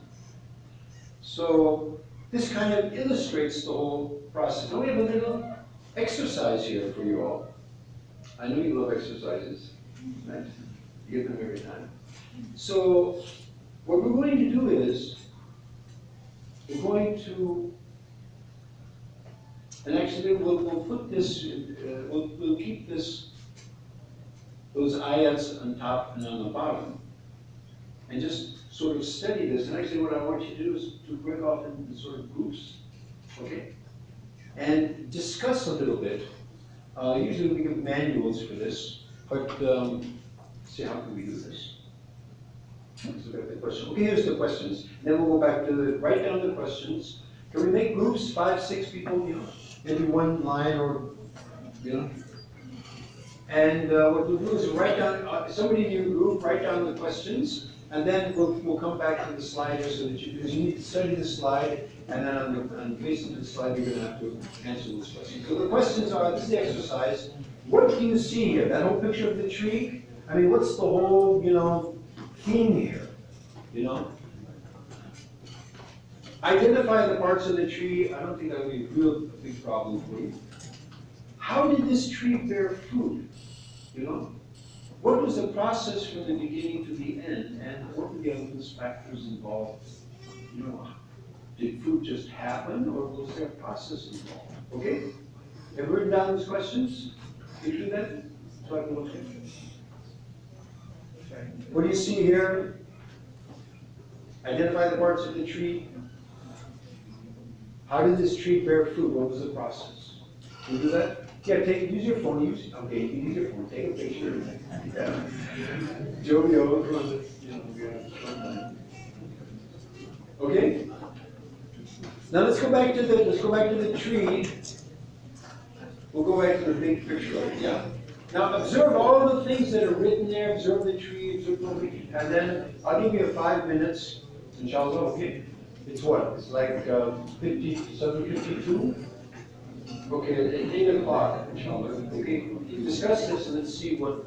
So, this kind of illustrates the whole process. Now we have a little exercise here for you all. I know you love exercises, right? You get them every time. So, what we're going to do is, we're going to, and actually we'll put this, we'll keep this, those ayats on top and on the bottom, and just sort of study this. And actually what I want you to do is to break off into sort of groups, okay? And discuss a little bit. Usually we give manuals for this, but see how can we do this? Let's look at the question. Okay, here's the questions. Then we'll go back to write down the questions. Can we make groups, 5, 6 people, maybe one line or, And what we'll do is write down, somebody in your group, write down the questions, and then we'll come back to the slide so that because you need to study the slide, and then on the basis of the slide, you're going to have to answer those questions. So the questions are, this is the exercise. What do you see here? That whole picture of the tree? I mean, what's the whole, theme here? Identify the parts of the tree. I don't think that would be a big problem for you. How did this tree bear fruit? What was the process from the beginning to the end, and what were the other factors involved? Did fruit just happen, or was there a process involved? Okay? Have you written down these questions? Can you do that? So I can look at it. What do you see here? Identify the parts of the tree. How did this tree bear fruit? What was the process? Can you do that? Yeah, use your phone. Use your phone. Take a picture. Yeah. Jovial. Okay. Now let's go back to the tree. We'll go back to the big picture of it. Yeah. Now observe all the things that are written there. Observe the tree. Observe the tree, and then I'll give you 5 minutes. Inshallah. Okay. It's what? It's like 7:52. Okay, at 8 o'clock, inshallah. Okay, discuss this and let's see what.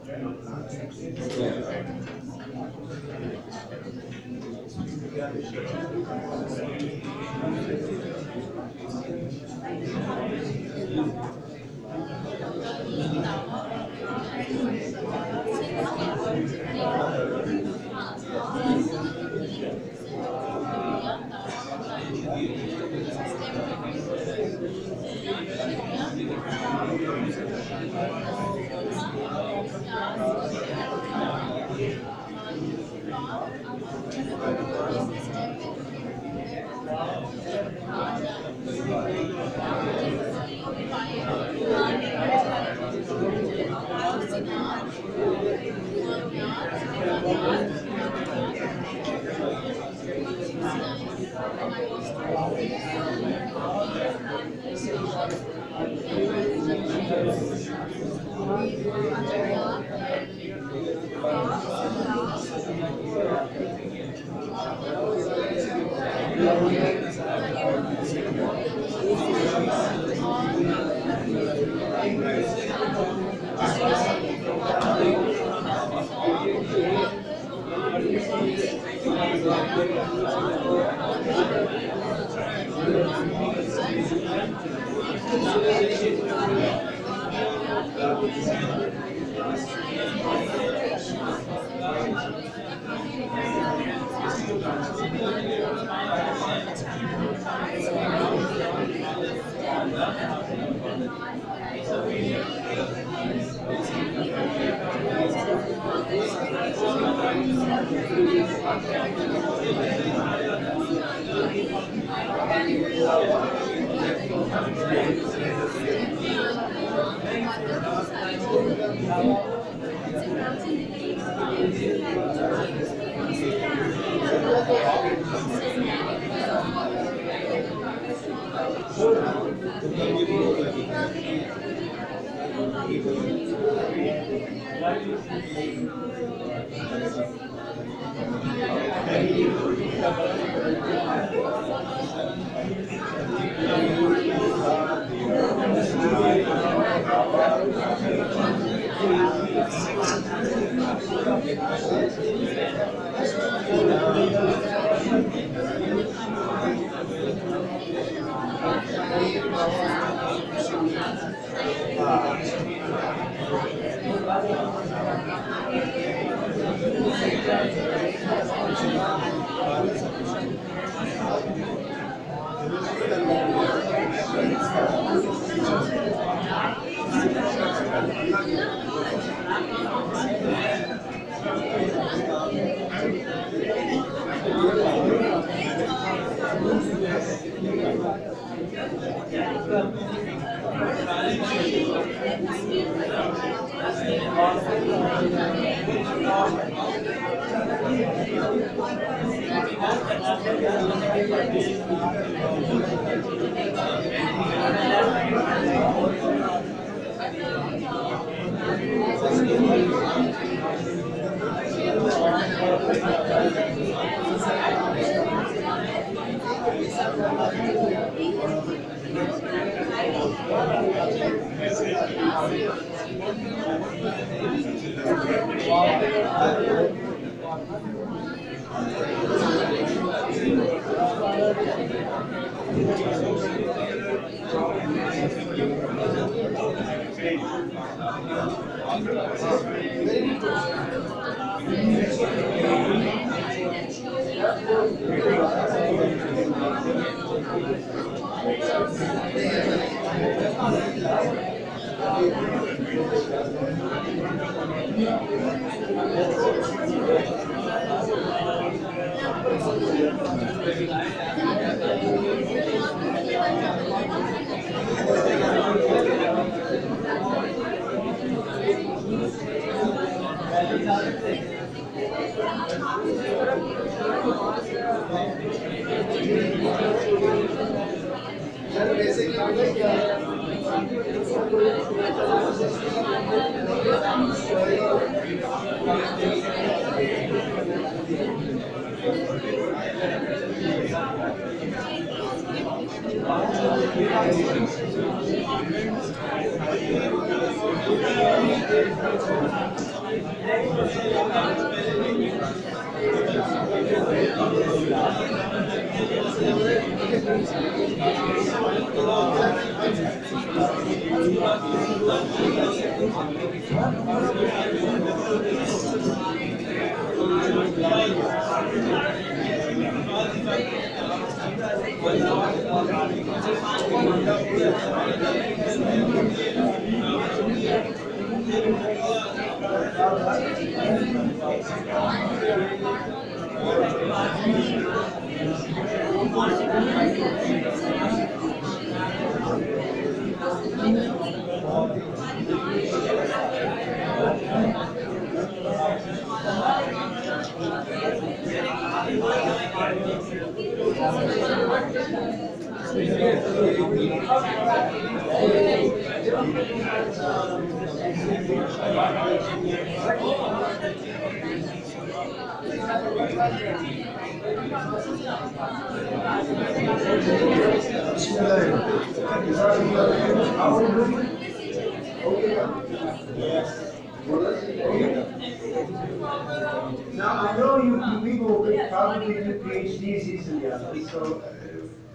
Now, I know you people could probably do PhDs easily on this, so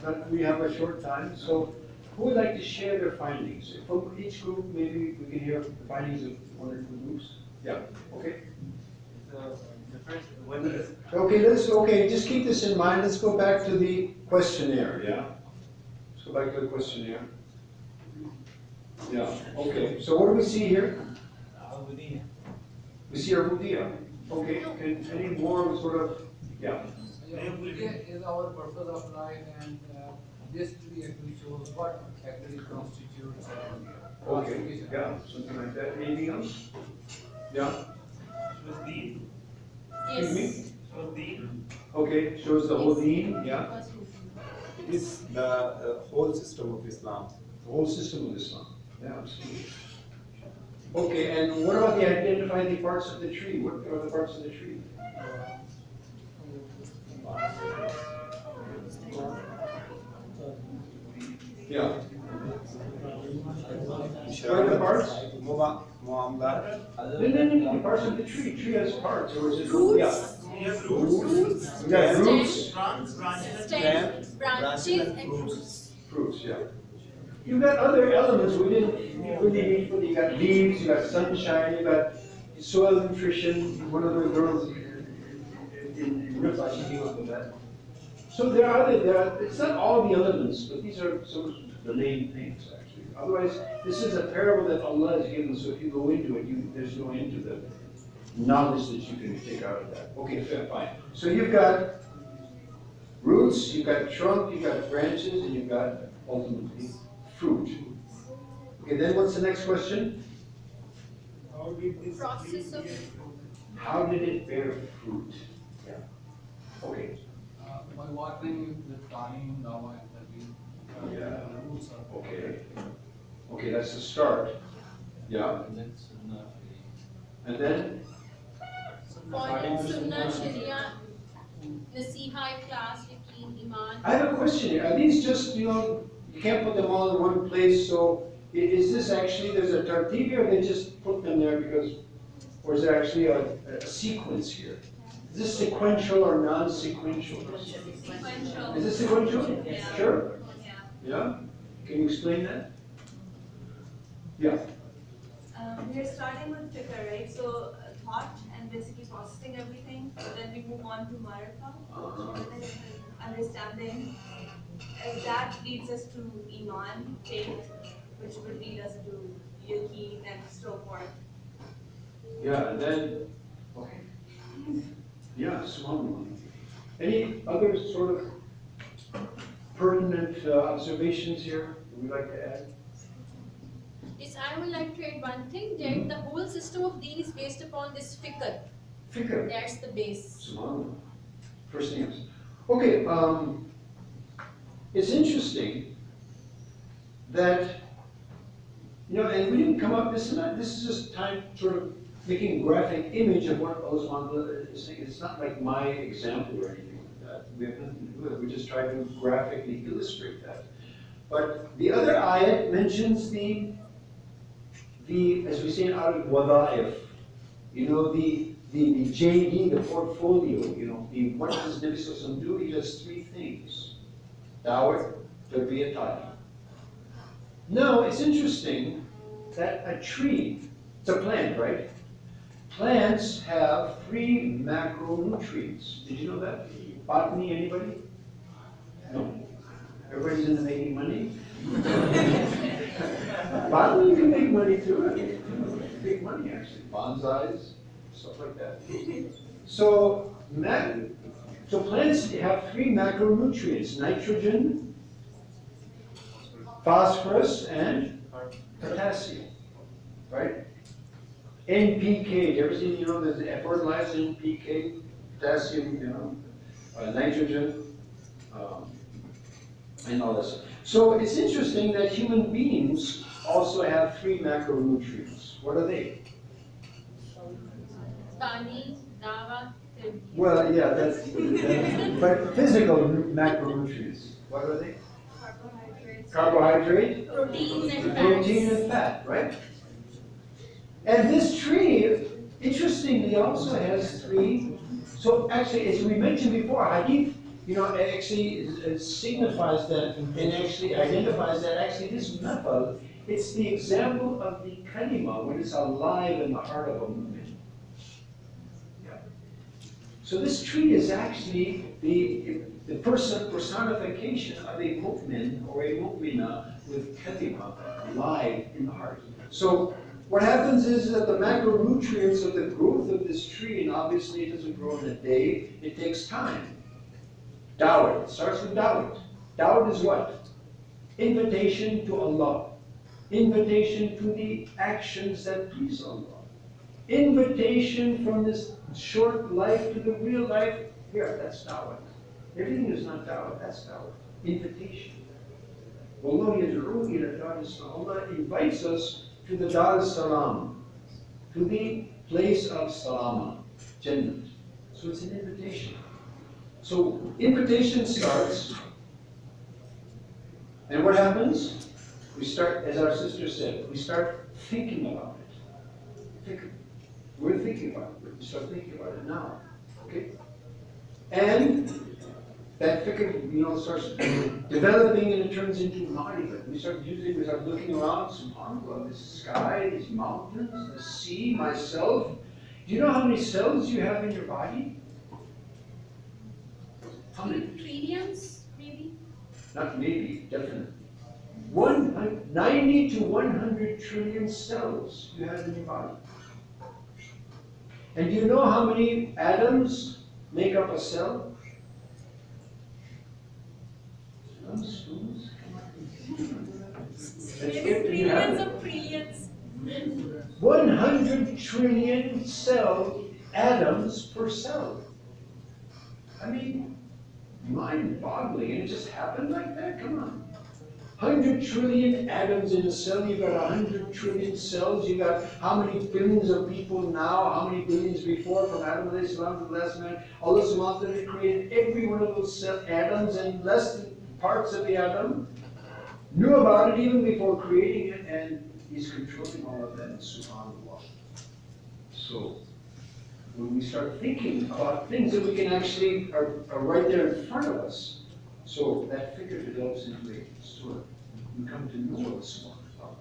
but we have a short time. So who would like to share their findings? From each group, maybe we can hear the findings of one or two groups. Yeah, okay. So the first one is Okay, just keep this in mind. Let's go back to the questionnaire, yeah? Let's go back to the questionnaire. Yeah, okay. So what do we see here? We see our Buddha. Okay, and any more sort of, yeah. Buddha is our purpose of life, and this tree actually shows what actually constitutes Okay, yeah, something like that. Anything else? Yeah? Excuse me? Okay, shows the whole deen, yeah? It is the whole system of Islam. The whole system of Islam. Yeah, absolutely. Okay, and what about the identify the parts of the tree? What are the parts of the tree? Yeah. What are the parts? No, the parts of the tree. Tree has parts, or is it Roots. Yeah. Roots. Yeah, roots. Stems, branches, and fruits. Fruits, yeah. You've got other elements within you got leaves, you got sunshine, you got soil nutrition. One of the girls in Rifa, she came up with that. So there are, it's not all the elements, but these are some of the main things actually. Otherwise, this is a parable that Allah has given, so if you go into it, there's no end to the knowledge that you can take out of that. Okay, fair, fine. So you've got roots, you've got trunk, you've got branches, and you've got ultimately fruit. Okay, then what's the next question? Process of How did it bear fruit? Yeah. Okay. by watering with Tani, Dawa, and the Yeah. roots are Okay. Okay, that's the start. Yeah. And then? following Sunnah, Sharia, Nasiha, Ikhlas, Yaqeen, Iman. I have a question here. Are these just, you can't put them all in one place, so is this actually, there's a tartib here, or they just put them there because, or is there actually a sequence here? Is this sequential or non-sequential? Sequential. Is this sequential? Yeah. Sure? Yeah. Yeah? Can you explain that? Yeah. We are starting with fikr, right? So thought and basically processing everything. Then we move on to maraka, understanding. And that leads us to iman, faith, which will lead us to yaqeen and so forth. Yeah, and then, okay. Yeah, subhanAllah. Any other sort of pertinent observations here that we'd like to add? Yes, I would like to add one thing, that the whole system of deen is based upon this fikr. Fikr. That's the base. Subhanallah. First thing is, okay, it's interesting that, and we didn't come up, this is just time sort of making a graphic image of what Allah subhanahu wa ta'ala is saying. It's not like my example or anything like that. We have nothing to do with it. We just try to graphically illustrate that. But the other ayat mentions the as we say in Arabic, wada'if, the JD, the portfolio, what does Nabi Sallallahu Alaihi Wasallam do? He does three things. Dawah, tarbiyah, ta'lim. Now, it's interesting that a tree, it's a plant, right? Plants have 3 macronutrients. Did you know that? Botany, anybody? No? Everybody's into making money? Botany, you can make money too. Big money, actually. Bonsais, stuff like that. So plants have 3 macronutrients: nitrogen, phosphorus, and potassium. Right? NPK. You ever seen, there's fertilizer, NPK, potassium, nitrogen, and all this. So it's interesting that human beings also have 3 macronutrients. What are they? Tani, Dawa, Tarbiyah. Well, yeah, but physical macronutrients. What are they? Carbohydrates. Carbohydrate, Proteins and fats. protein, and fat, right? And this tree, interestingly, also has 3. So actually, as we mentioned before, hadith, you know, it actually signifies that and actually identifies that actually this method, it's the example of the kalima when it's alive in the heart of a movement. Yeah. So this tree is actually the personification of a mu'min or a mu'mina with kalima alive in the heart. So what happens is that the macronutrients of the growth of this tree, and obviously it doesn't grow in a day, it takes time. Dawah, it starts with dawah. Dawah is what? Invitation to Allah. Invitation to the actions that please Allah. Invitation from this short life to the real life. Here, that's dawah. Everything is not dawah, that's dawah. Invitation. Allah invites us to the Dar Salam, to the place of Salama, Jannah. So it's an invitation. So invitation starts, and what happens? We start, as our sister said, we start thinking about it. We're thinking about it. We start thinking about it now. Okay? And that fikr, you know, starts developing and it turns into ma'rifah. We start looking around, subhanAllah, this sky, these mountains, the sea, myself. Do you know how many cells you have in your body? How many? Trillions, maybe? Not maybe, definitely. 90 to 100 trillion cells you have in your body. And do you know how many atoms make up a cell? Trillions of trillions. 100 trillion cell atoms per cell. I mean, mind-boggling, and it just happened like that? Come on. 100 trillion atoms in a cell, you've got 100 trillion cells, you've got how many billions of people now, how many billions before, from Adam alayhi salam to the last man. Allah subhanahu wa ta'ala created every one of those atoms, and less than parts of the atom, knew about it even before creating it, and He's controlling all of that, subhanAllah. So, when we start thinking about things that we can actually are right there in front of us, so that figure develops into a story. We come to know Allah subhanahu wa ta'ala.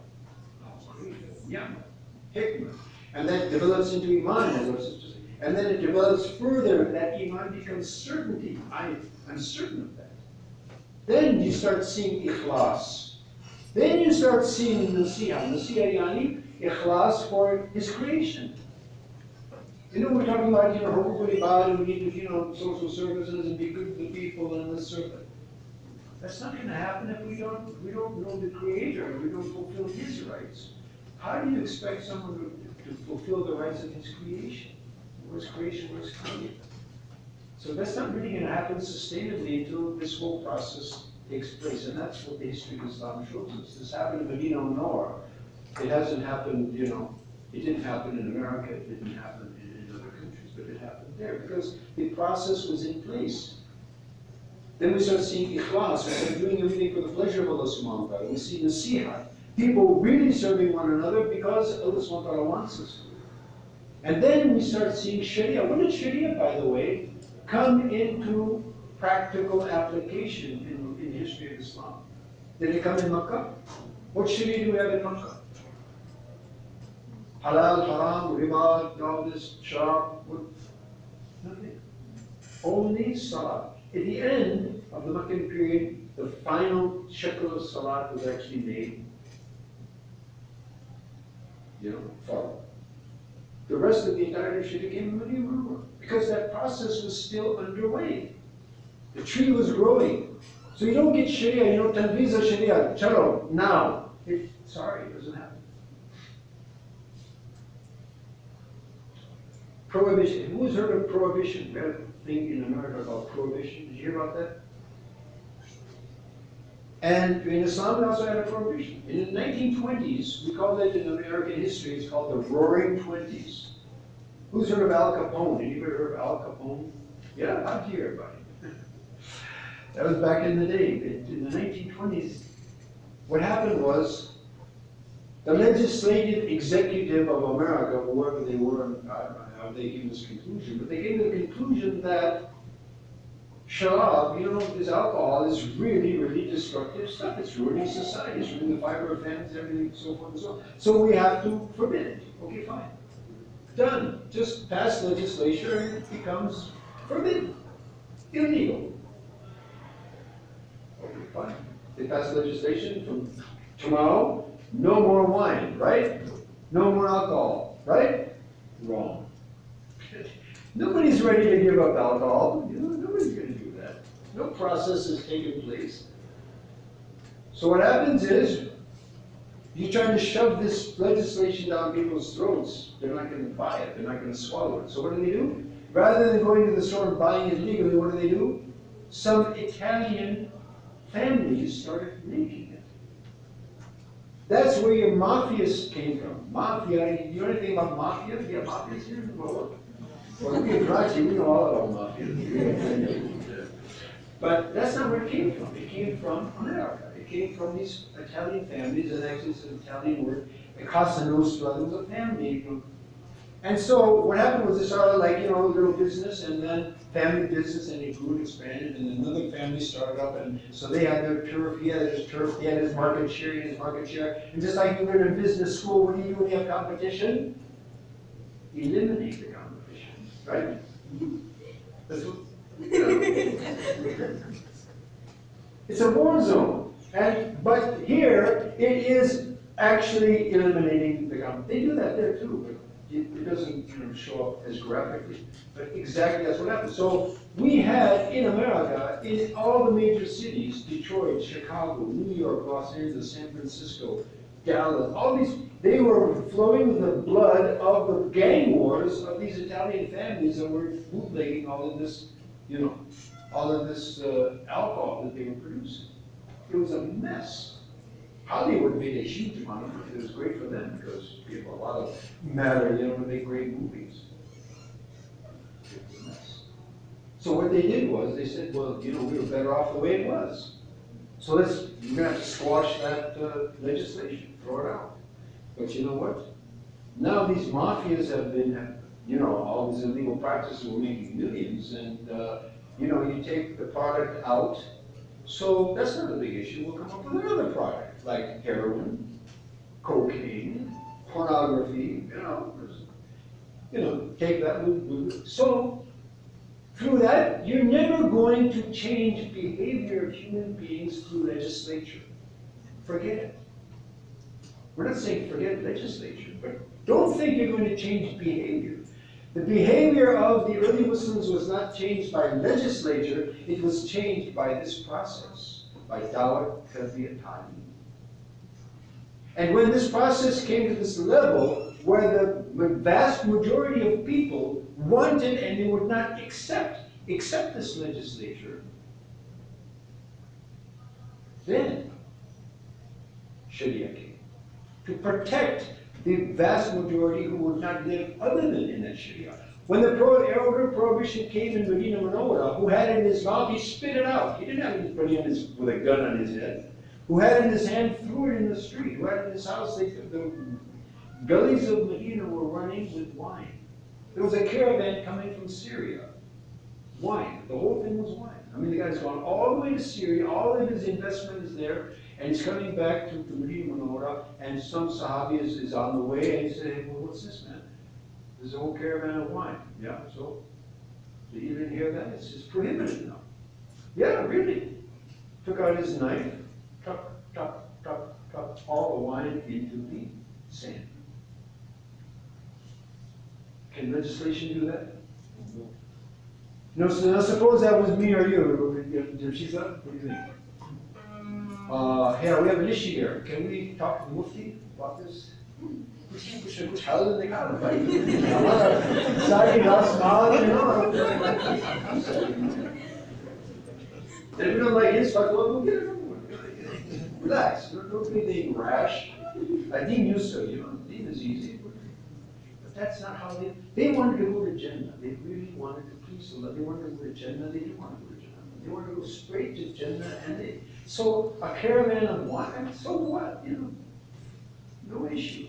Oh, great. Yeah. Hikmah. And that develops into iman, as our sister said. And then it develops further, that iman becomes certainty. I'm certain of that. Then you start seeing ikhlas. Then you start seeing nasiha. Nasiha yani ikhlas for His creation. You know, we're talking about, you know, hukukul ibad, and we need to, you know, social services and be good to the people and this sort of thing. That's not going to happen if we don't know the Creator, we don't fulfill His rights. How do you expect someone to fulfill the rights of his creation? Where's creation, where's created? So that's not really going to happen sustainably until this whole process takes place, and that's what the history of Islam shows us. This happened in Medina al-Nawar. It hasn't happened, you know, it didn't happen in America, it didn't happen in other countries, but it happened there because the process was in place. Then we start seeing ikhlas, we start doing everything for the pleasure of Allah subhanahu wa ta'ala. We see nasiha, people really serving one another because Allah subhanahu wa ta'ala wants us to. And then we start seeing sharia. When did sharia, by the way, come into practical application in the history of Islam? Did it come in Makkah? What sharia do we have in Makkah? Halal, haram, riba, all this, sharab, nothing. Only salah. At the end of the Meccan period, the final shakl of salat was actually made, you know, followed. The rest of the entire sharia came in Medina al-Munawwara because that process was still underway. The tree was growing. So you don't get sharia, you know, tanfiz sharia, chalo, now. Sorry, it doesn't happen. Prohibition. Who's heard of prohibition? We had a thing in America about prohibition. Did you hear about that? And in Islam, we also had a prohibition. In the 1920s, we call that in American history, it's called the Roaring Twenties. Who's heard of Al Capone? Anybody heard of Al Capone? Yeah, I'd hear about it. That was back in the day. In the 1920s, what happened was the legislative executive of America, whoever they were, I don't know how they came to this conclusion, but they came to the conclusion that sharab, you know, this alcohol is really, really destructive stuff. It's ruining society, it's ruining the fiber of families, everything, so forth and so on. So we have to forbid it. Okay, fine. Done. Just pass legislation and it becomes forbidden. Illegal. Okay, fine. They pass legislation from tomorrow, no more wine, right? No more alcohol, right? Wrong. Nobody's ready to give up alcohol. You know, nobody's going to do that. No process has taken place. So what happens is, you're trying to shove this legislation down people's throats. They're not going to buy it. They're not going to swallow it. So what do? Rather than going to the store and buying it legally, what do? Some Italian families started making it. That's where your mafias came from. Mafia, you know anything about mafia? Do you have mafias here in the world? Well, we know all about mafias. But that's not where it came from. It came from America. It came from these Italian families, and actually it's an Italian word. Casa Nostra, it was a family. And so what happened was it started like, you know, a little business, and then family business, and it grew and expanded, and another family started up, and so they had their turf, he had his turf, he had his market share, he had his market share. And just like you learn in business school, what do you do when you have competition? Eliminate the competition, right? That's what, it's a war zone. But here, it is actually eliminating the competition. They do that there too, but it doesn't show up as graphically. But exactly that's what happened. So we had in America, in all the major cities, Detroit, Chicago, New York, Los Angeles, San Francisco, Dallas, all these, they were flowing with the blood of the gang wars of these Italian families that were bootlegging all of this, you know, all of this alcohol that they were producing. It was a mess. Hollywood made a huge amount of it. It was great for them because we have a lot of matter, you know, to make great movies. It was a mess. So what they did was they said, well, you know, we were better off the way it was. So we're going to have to squash that legislation, throw it out. But you know what? Now these mafias have been, you know, all these illegal practices were making millions, and you know, you take the product out. So that's not a big issue. We'll come up with another product, like heroin, cocaine, pornography, you know, take that. So through that, you're never going to change behavior of human beings through legislature. Forget it. We're not saying forget legislature, but don't think you're going to change behavior. The behavior of the early Muslims was not changed by legislature, it was changed by this process, by dawah tarbiyat. And when this process came to this level, where the vast majority of people wanted and they would not accept this legislature, then Sharia came to protect the vast majority who would not live other than in that Sharia. When the elder prohibition came in Medina Munawwara, who had it in his mouth, he spit it out. He didn't have anybody with a gun on his head. Who had it in his hand, threw it in the street. Who had it in his house, the gullies of Medina were running with wine. There was a caravan coming from Syria. Wine. The whole thing was wine. I mean, the guy's gone all the way to Syria, all of his investment is there, and he's coming back to Medina Munawwara, and some Sahabi is on the way, and he said, hey, well, what's this, man? There's a whole caravan of wine. Yeah, so you didn't hear that? It's prohibited now. Yeah, really. Took out his knife, tuck, all the wine into the sand. Can legislation do that? No. So now suppose that was me or you. She's up. What do you think? Here, we have an issue here. Can we talk to the Mufti about this? कुछ हल निकालो भाई हमारा सारी रास्ता you know. If you don't like his fatwa, we'll get another one. Relax, don't be anything rash. Deen used to, you know, Deen is easy. But that's not how they wanted to go to Jannah. They really wanted to please Allah. They wanted to go to Jannah. They didn't want to go to Jannah. They wanted to go straight to Jannah. And so a caravan of wine, so what? You know, no issue.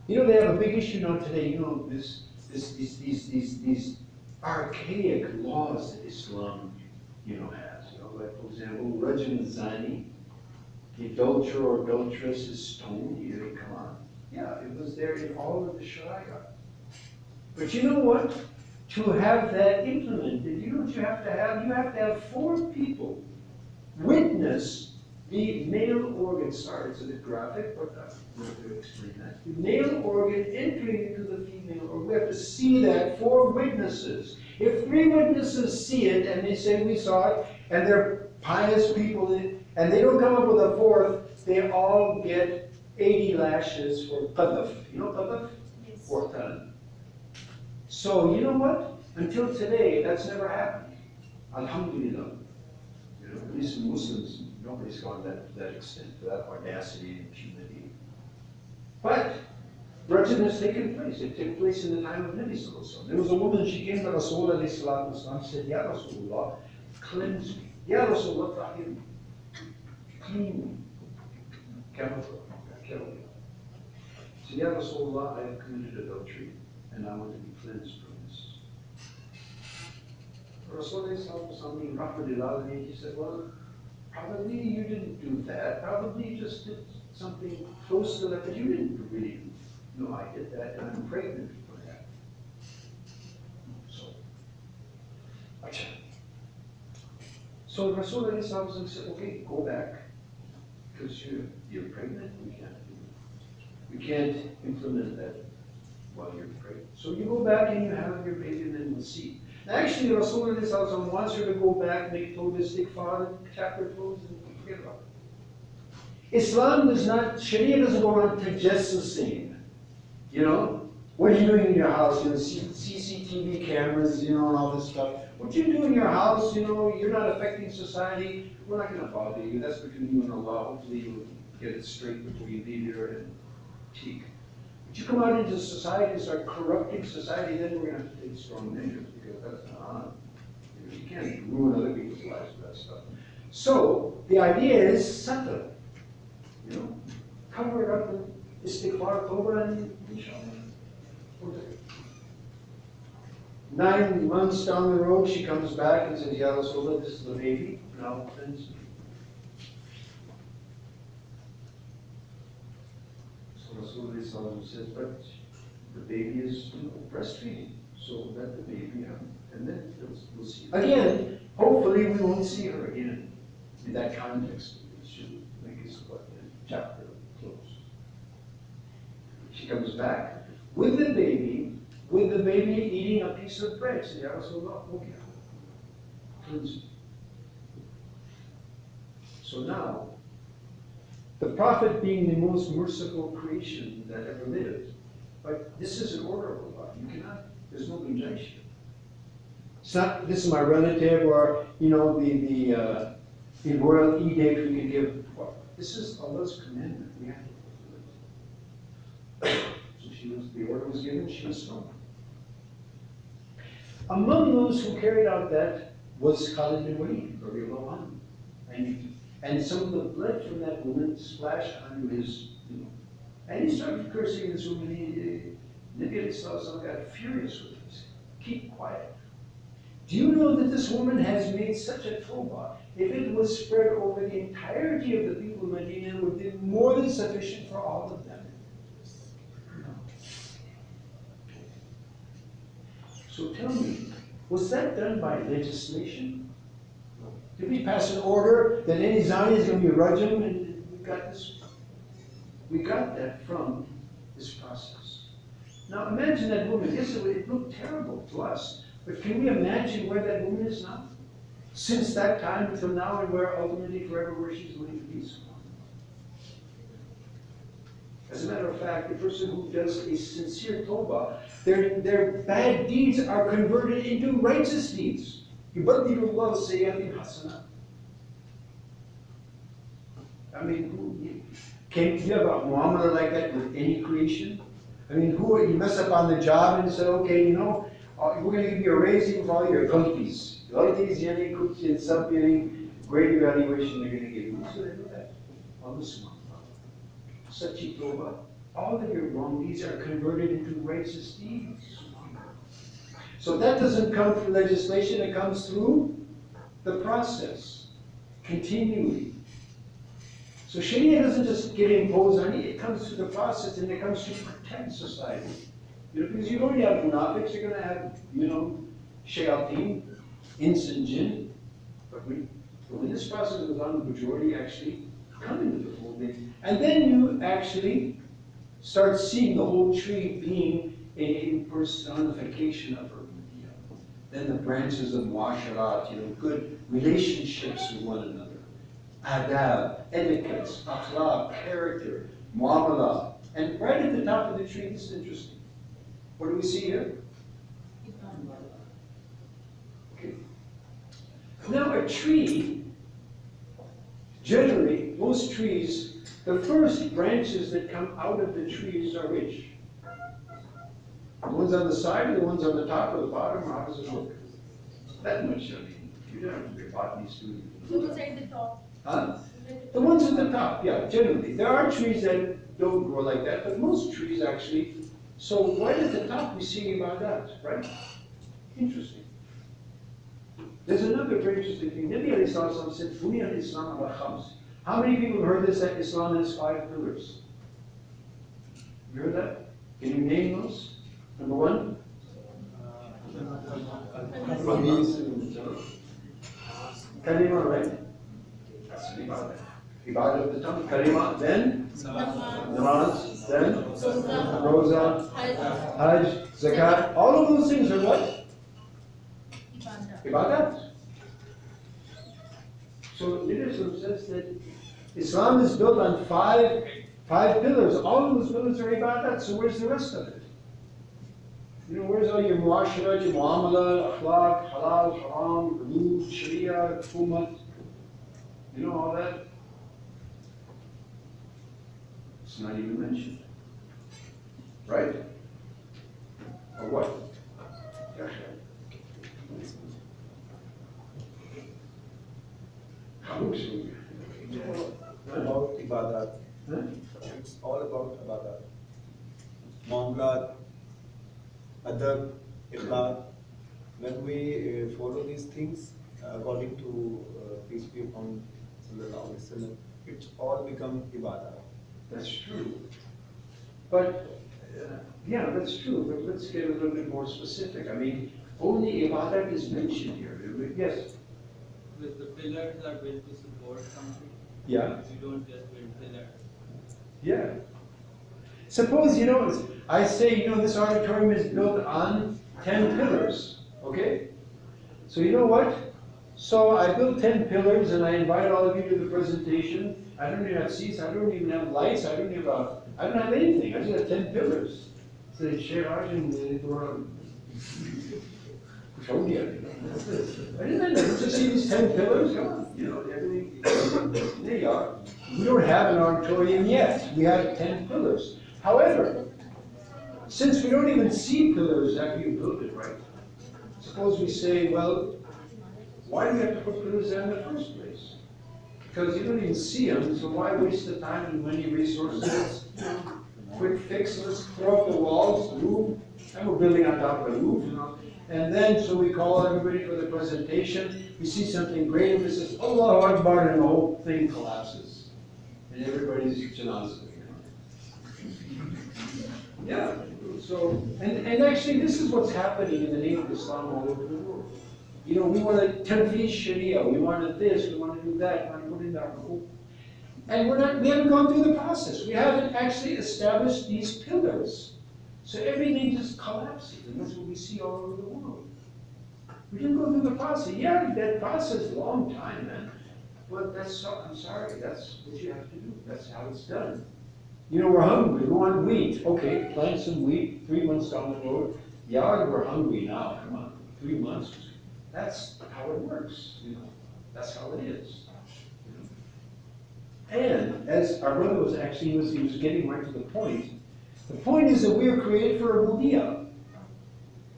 You know, they have a big issue now today. You know, this these archaic laws that Islam, has. Like for example, Rajam Zani, the adulterer or adulteress is stoned. Come on. Yeah, it was there in all of the Sharia. But you know what? To have that implemented, you know what you have to have? You have to have 4 people witness the male organ. Sorry, it's a bit graphic, but I'm going to explain that. The male organ entering into the female organ. We have to see that 4 witnesses. If 3 witnesses see it and they say we saw it, and they're pious people, and they don't come up with a 4th, they all get 80 lashes for qadhaf. You know qadhaf? Yes. 4 So you know what? Until today, that's never happened. Alhamdulillah. At least Muslims, nobody's gone to that extent, to that audacity and impunity. But Rajam has taken place. It took place in the time of Nabi Sallallahu Alaihi Wasallam. There was a woman, she came to Rasulullah Sallallahu Alaihi Wasallam, said, Ya Rasulullah, cleanse me. Ya Rasulullah, tahir me. Clean me. She said, Ya Rasulullah, I have committed adultery, and I want to be cleansed from this. Rasulullah Sallallahu Alaihi Wasallam, he said, well, probably you didn't do that. Probably you just did something close to that, but you didn't really do. No, I did that, and I'm pregnant for that. So Rasulullah Sallallahu Alaihi Wasallam said, okay, go back, because you're pregnant. We can't implement that while you're pregnant. So you go back and you have your baby, and then we'll see. Actually, Rasulullah Sallallahu Alaihi Wasallam wants her to go back, make Tawbah Istighfar, chapter closed, and forget about it. Islam does not, Sharia doesn't go around tajassusing. What are you doing in your house? CCTV cameras, and all this stuff. What you do in your house, you're not affecting society. We're not going to bother you. That's between you and Allah. Hopefully you'll get it straight before you leave here and teak. But you come out into society and start corrupting society, then we're going to have to take strong measures, because that's not, you can't ruin other people's lives with that stuff. So the idea is satar, cover it up with istighfar, tawbah, and inshallah. 9 months down the road, she comes back and says, Ya Rasulullah, this is the baby, now cleanse me. So Rasulullah says, but the baby is breastfeeding, so let the baby out, and then we'll see. Again, hopefully we won't see her again in that context. It should make us what the chapter closed. She comes back with the baby eating a piece of bread. So Ya Rasulullah, okay, cleanse me. So now, the Prophet being the most merciful creation that ever lived, but this is an order of Allah. You cannot, there's no gunjaish. It's not, this is my relative, or, the royal edict we can give. Well, this is Allah's commandment. We have to fulfill it. So the order was given, she was stoned. Among those who carried out that was Khalid bin Walid, and some of the blood from that woman splashed onto his, and he started cursing this woman. Nabi Sallallahu got furious with this. Keep quiet. Do you know that this woman has made such a tawbah? If it was spread over the entirety of the people of Medina, it would be more than sufficient for all of them. So tell me, was that done by legislation? Did we pass an order that any Zani is going to be rajam, and we got this? We got that from this process. Now imagine that woman. Yes, it looked terrible to us, but can we imagine where that woman is now? Since that time until now, and where ultimately forever where she's going to be. As a matter of fact, the person who does a sincere tawbah, their bad deeds are converted into righteous deeds. يُبَدِّلُ اللَّهُ سَيِّئَاتِهِمْ حَسَنَاتٍ. I mean, can you have a muamala like that with any creation? I mean, you mess up on the job and say, okay, we're going to give you a raising for all your gultis. Gultis, yani kuch, something, great evaluation they're going to give you. Who's going to do that? Allah subhanahu. Such a tawbah, all of your wrong deeds are converted into righteous deeds. So that doesn't come through legislation, it comes through the process, continually. So Sharia doesn't just get imposed on you, it comes through the process and it comes to protect society. Because you already have munafiqs, you're going to have, shayateen, ins and jinn. But when this process goes on, the majority actually come into the fold. And then you actually start seeing the whole tree being a personification of Rububiyyah. Then the branches of muasharat, good relationships with one another. Adab, etiquettes, akhlaq, character, muamala. And right at the top of the tree, this is interesting. What do we see here? Okay. Now a tree, generally, most trees, the first branches that come out of the trees are which? The ones on the side or the ones on the top or the bottom? How does it look? That much, you don't have to be a botany student. So those are at the top. Huh? The ones at the top, yeah, generally. There are trees that don't grow like that, but most trees actually. So right at the top we see about that, right? Interesting. There's another very interesting thing. Nabi alayhi salatu said, Bunya al-Islam ala khams. How many people have heard this, that Islam has 5 pillars? You heard that? Can you name those? Number 1? Kalima, right? That's ibadah. Ibadah of the tongue. Kalima, then? Namaz, then? Rosa, Hajj, Zakat. All of those things are what? Ibadat. So leadership says that Islam is built on five pillars. All of those pillars are ibadat. So where's the rest of it? Where's all your muasharat, your muamala, akhlaq, halal, haram, hudud, sharia, hukumat? All that? It's not even mentioned. Right? Or what? About ibadat. Huh? It's all about ibadat. Muamlat, adab, ikhlaq. When we follow these things according to peace be upon Sallallahu Alaihi Wasallam, it's all become ibadah. That's true. But, yeah, that's true. But let's get a little bit more specific. I mean, only ibadat is mentioned here. Yes? With the pillars are built to support something. Yeah. You don't just build pillars. Yeah. Suppose, I say, this auditorium is built on 10 pillars. Okay? So you know what? So I built 10 pillars and I invite all of you to the presentation. I don't even have seats, I don't even have lights, I don't have anything. I just have 10 pillars. So Sheikh Hashim, showed you. I didn't just see these 10 pillars. Come on, everything. There you are. We don't have an auditorium yet. We have 10 pillars. However, since we don't even see pillars after you build it, right? Suppose we say, well, why do we have to put pillars there in the first place? Because you don't even see them, so why waste the time and money, resources? Quick fix, let's throw up the walls, the roof, and we're building on top of the roof, And then, so we call everybody for the presentation, we see something great, and it says, Allahu Akbar, and the whole thing collapses. And everybody's janazah. Yeah, so, and actually this is what's happening in the name of Islam all over the world. We want to tanfiz Sharia, we want this, we want to do that, we want to put in that rule. And we haven't gone through the process. We haven't actually established these pillars. So everything just collapses, and that's what we see all over the world. We didn't go through the process. Yeah, that process is a long time, man. But I'm sorry, that's what you have to do. That's how it's done. We're hungry, we want wheat. Okay, plant some wheat, 3 months down the road. Yeah, we're hungry now, come on, 3 months. That's how it works, That's how it is. And as our brother was actually, he was getting right to the point. The point is that we are created for a ubudiyah.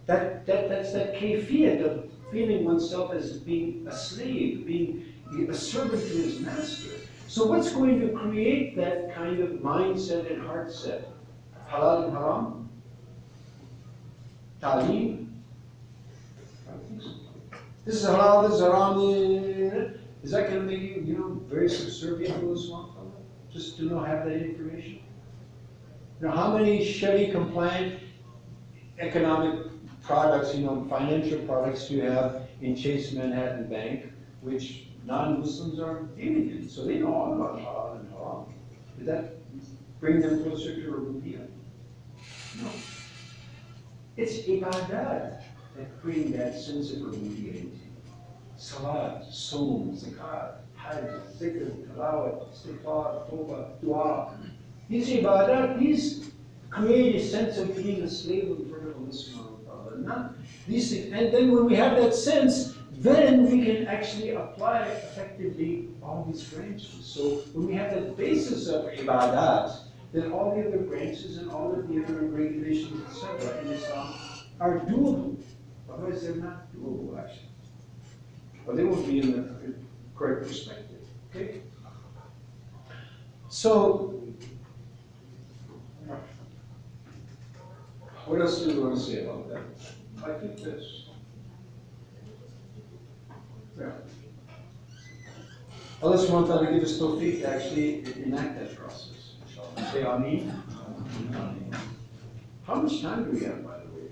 That's that kayfiyat of feeling oneself as being a slave, being a servant to his master. So what's going to create that kind of mindset and heart set? Halal and haram? Ta'aleem? I don't think so. This is halal, this is haram. Is that going to make you, very subservient to Islam? Just to have that information? How many Sharia compliant economic products, financial products do you have in Chase Manhattan Bank, which non-Muslims are dealing in? So they know all about halal and haram. Did that bring them closer to rububiyyah? No. It's ibadat that bring that sense of rububiyyah. Salat, Saum, Zakat, Hajj, Zikr, Tilawat, Istighfar, Tawbah, Dua. These ibadat, these create a sense of being a slave in front of Allah subhanahu wa ta'ala. Not these things. And then when we have that sense, then we can actually apply effectively all these branches. So when we have that basis of ibadat, then all the other branches and all of the other regulations, etc., in Islam are doable. Otherwise, they're not doable, actually. Or they won't be in the correct perspective. Okay? So, what else do we want to say about that? I think this. Yeah. Allah subhanahu wa ta'ala give us tawfiq to actually enact that process. Say Ameen. How much time do we have, by the way?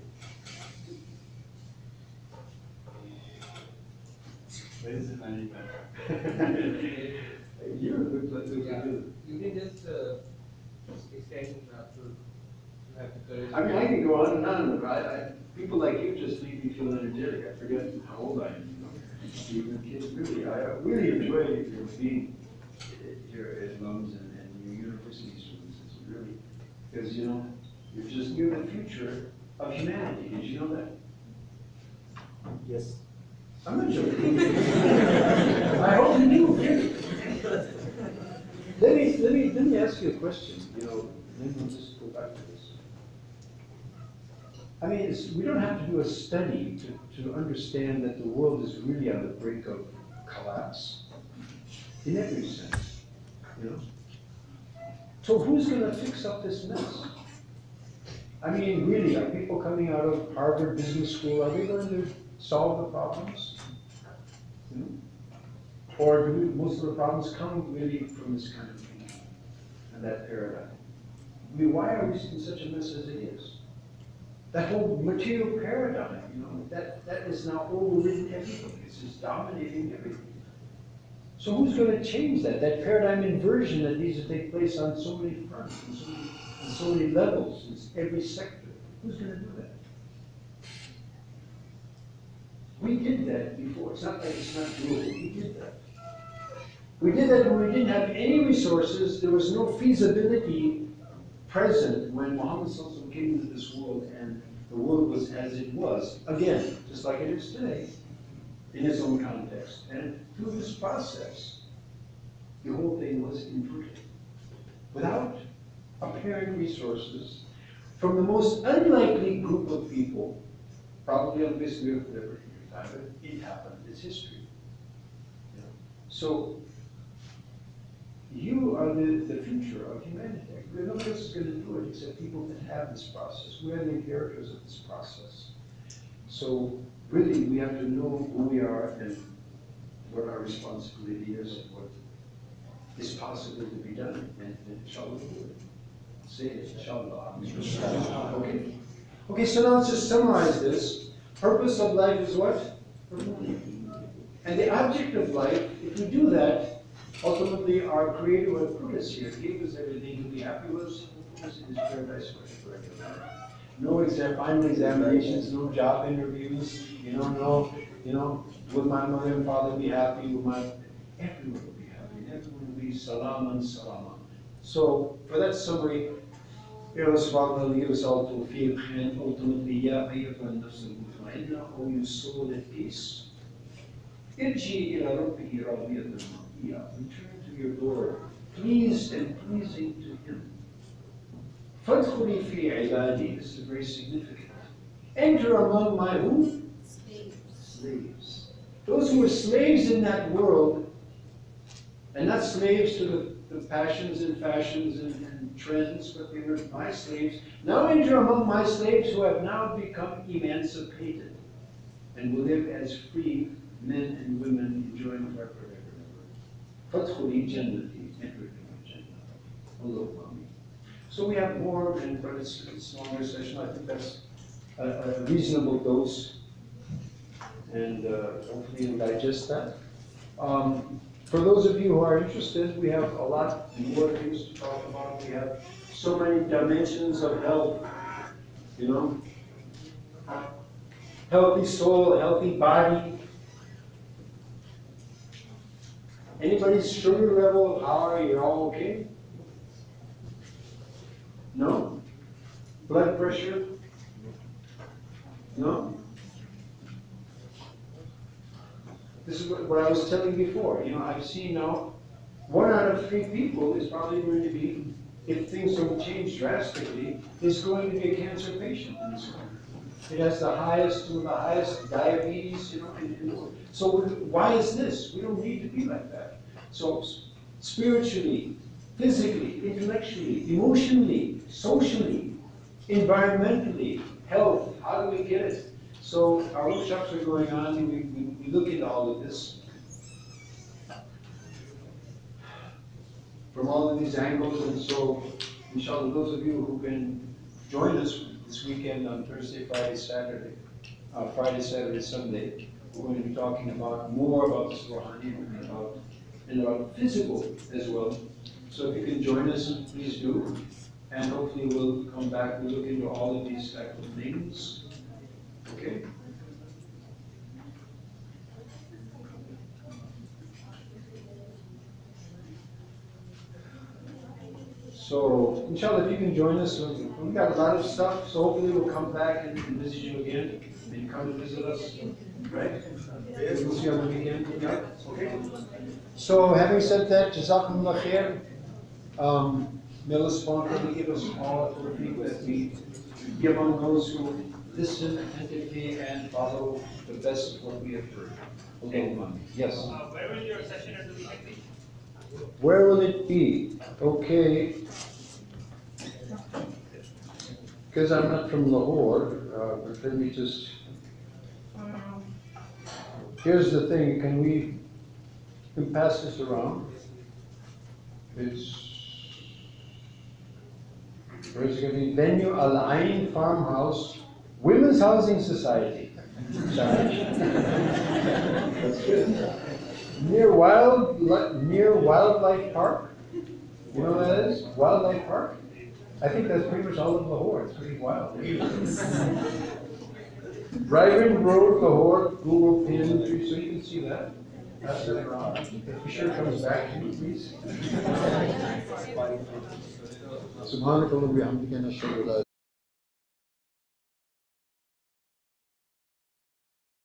Where is the management? You're a good place to do. You can just extend to have the courage. I mean, I can go on and on, but people like you just make me feel energetic. I forget how old I am. Even kids, really, I really enjoy your being here at Lums and your university students. It's really, because you're the future of humanity. Did you know that? Yes. I'm not joking. I hope you do. Really. Let me ask you a question. Then we'll just go back to this. I mean, we don't have to do a study to understand that the world is really on the brink of collapse, in every sense. So who's going to fix up this mess? I mean, really, are people coming out of Harvard Business School, are they going to solve the problems? Or do most of the problems come really from this kind of thinking and that paradigm? I mean, why are we in such a mess as it is? That whole material paradigm, that is now overridden everything. It's just dominating everything. So who's going to change that? That paradigm inversion that needs to take place on so many fronts, on so many levels, in every sector. Who's going to do that? We did that before. It's not like it's not doable. We did that. We did that when we didn't have any resources. There was no feasibility present when Muhammad came into this world and the world was as it was. Again, just like it is today, in its own context. And through this process, the whole thing was inverted. Without apparent resources, from the most unlikely group of people, probably on this earth at every time, but it happened. It's history. So, you are the future of humanity. Nobody else is going to do it except people that have this process. We are the inheritors of this process. So really, we have to know who we are and what our responsibility is and what is possible to be done. And inshallah, we'll do it. Say it, inshallah. Okay. Okay, so now let's just summarize this. Purpose of life is what? And the object of life, if we do that, ultimately, our Creator who had put us here, gave us everything to be happy with us, and put us in His paradise forever. No final examinations, no job interviews, will my mother and father be happy? Everyone will be happy, and everyone will be salaman salama. So, for that summary, Allah subhanahu wa ta'ala give us all tawfiq, and ultimately, ya ayyuhan nafs al-mutma'inna, O you soul at peace, irji ila rabbiki radiyatan mardiyah. Return to your Lord, pleased and pleasing to Him. Fadkhuli fi ibadi. This is very significant. Enter among my who? Slaves. Those who were slaves in that world, and not slaves to the passions and fashions and trends, but they were my slaves. Now enter among my slaves who have now become emancipated. and will live as free men and women enjoying forever and ever. فَادْخُلِي جَنَّتِي, enter my Jannah. Hello, mommy. So we have more, but it's a longer session. I think that's a reasonable dose, and hopefully you'll digest that. For those of you who are interested, we have a lot more things to talk about. We have so many dimensions of health, you know. Healthy soul, healthy body. Anybody's sugar level high, you're all okay? No? Blood pressure? No? This is what I was telling you before. You know, I've seen now 1 out of 3 people is probably going to be, if things don't change drastically, is going to be a cancer patient in this country. It has the highest, one of the highest diabetes, you know, in the world. So why is this? We don't need to be like that. So spiritually, physically, intellectually, emotionally, socially, environmentally, health, how do we get it? So our workshops are going on, and we look into all of this from all of these angles, and so inshallah, those of you who can join us this weekend on Thursday, Friday, Saturday, Sunday, we're going to be talking about more about this Rouhani and about physical as well. So if you can join us, please do, and hopefully we'll come back and look into all of these type of things. Okay. So, inshallah, if you can join us, we've got a lot of stuff, so hopefully we'll come back and visit you again, and come and visit us, right? We'll see you on the weekend, yeah? Okay? So, having said that, Jazakumullah khair. May Allah subhanahu wa ta'ala give us all the people that we give on those who listen attentively and follow the best of what we have heard. Okay, yes? Where will your session at the weekend be? Where will it be? Okay. Because I'm not from Lahore, but let me just... Here's the thing, can we pass this around? Where's it going to be? Venue Al Ain Farmhouse, Women's Housing Society. That's good. Near Wildlife Park. You know what that is? Wildlife Park? I think that's pretty much all of Lahore. It's pretty wild. Ryland Road, Lahore, Google pin, so you can see that. Pass it around. Be sure it comes back to you, please. Subhanakallah wa bihamdika nashhadu an la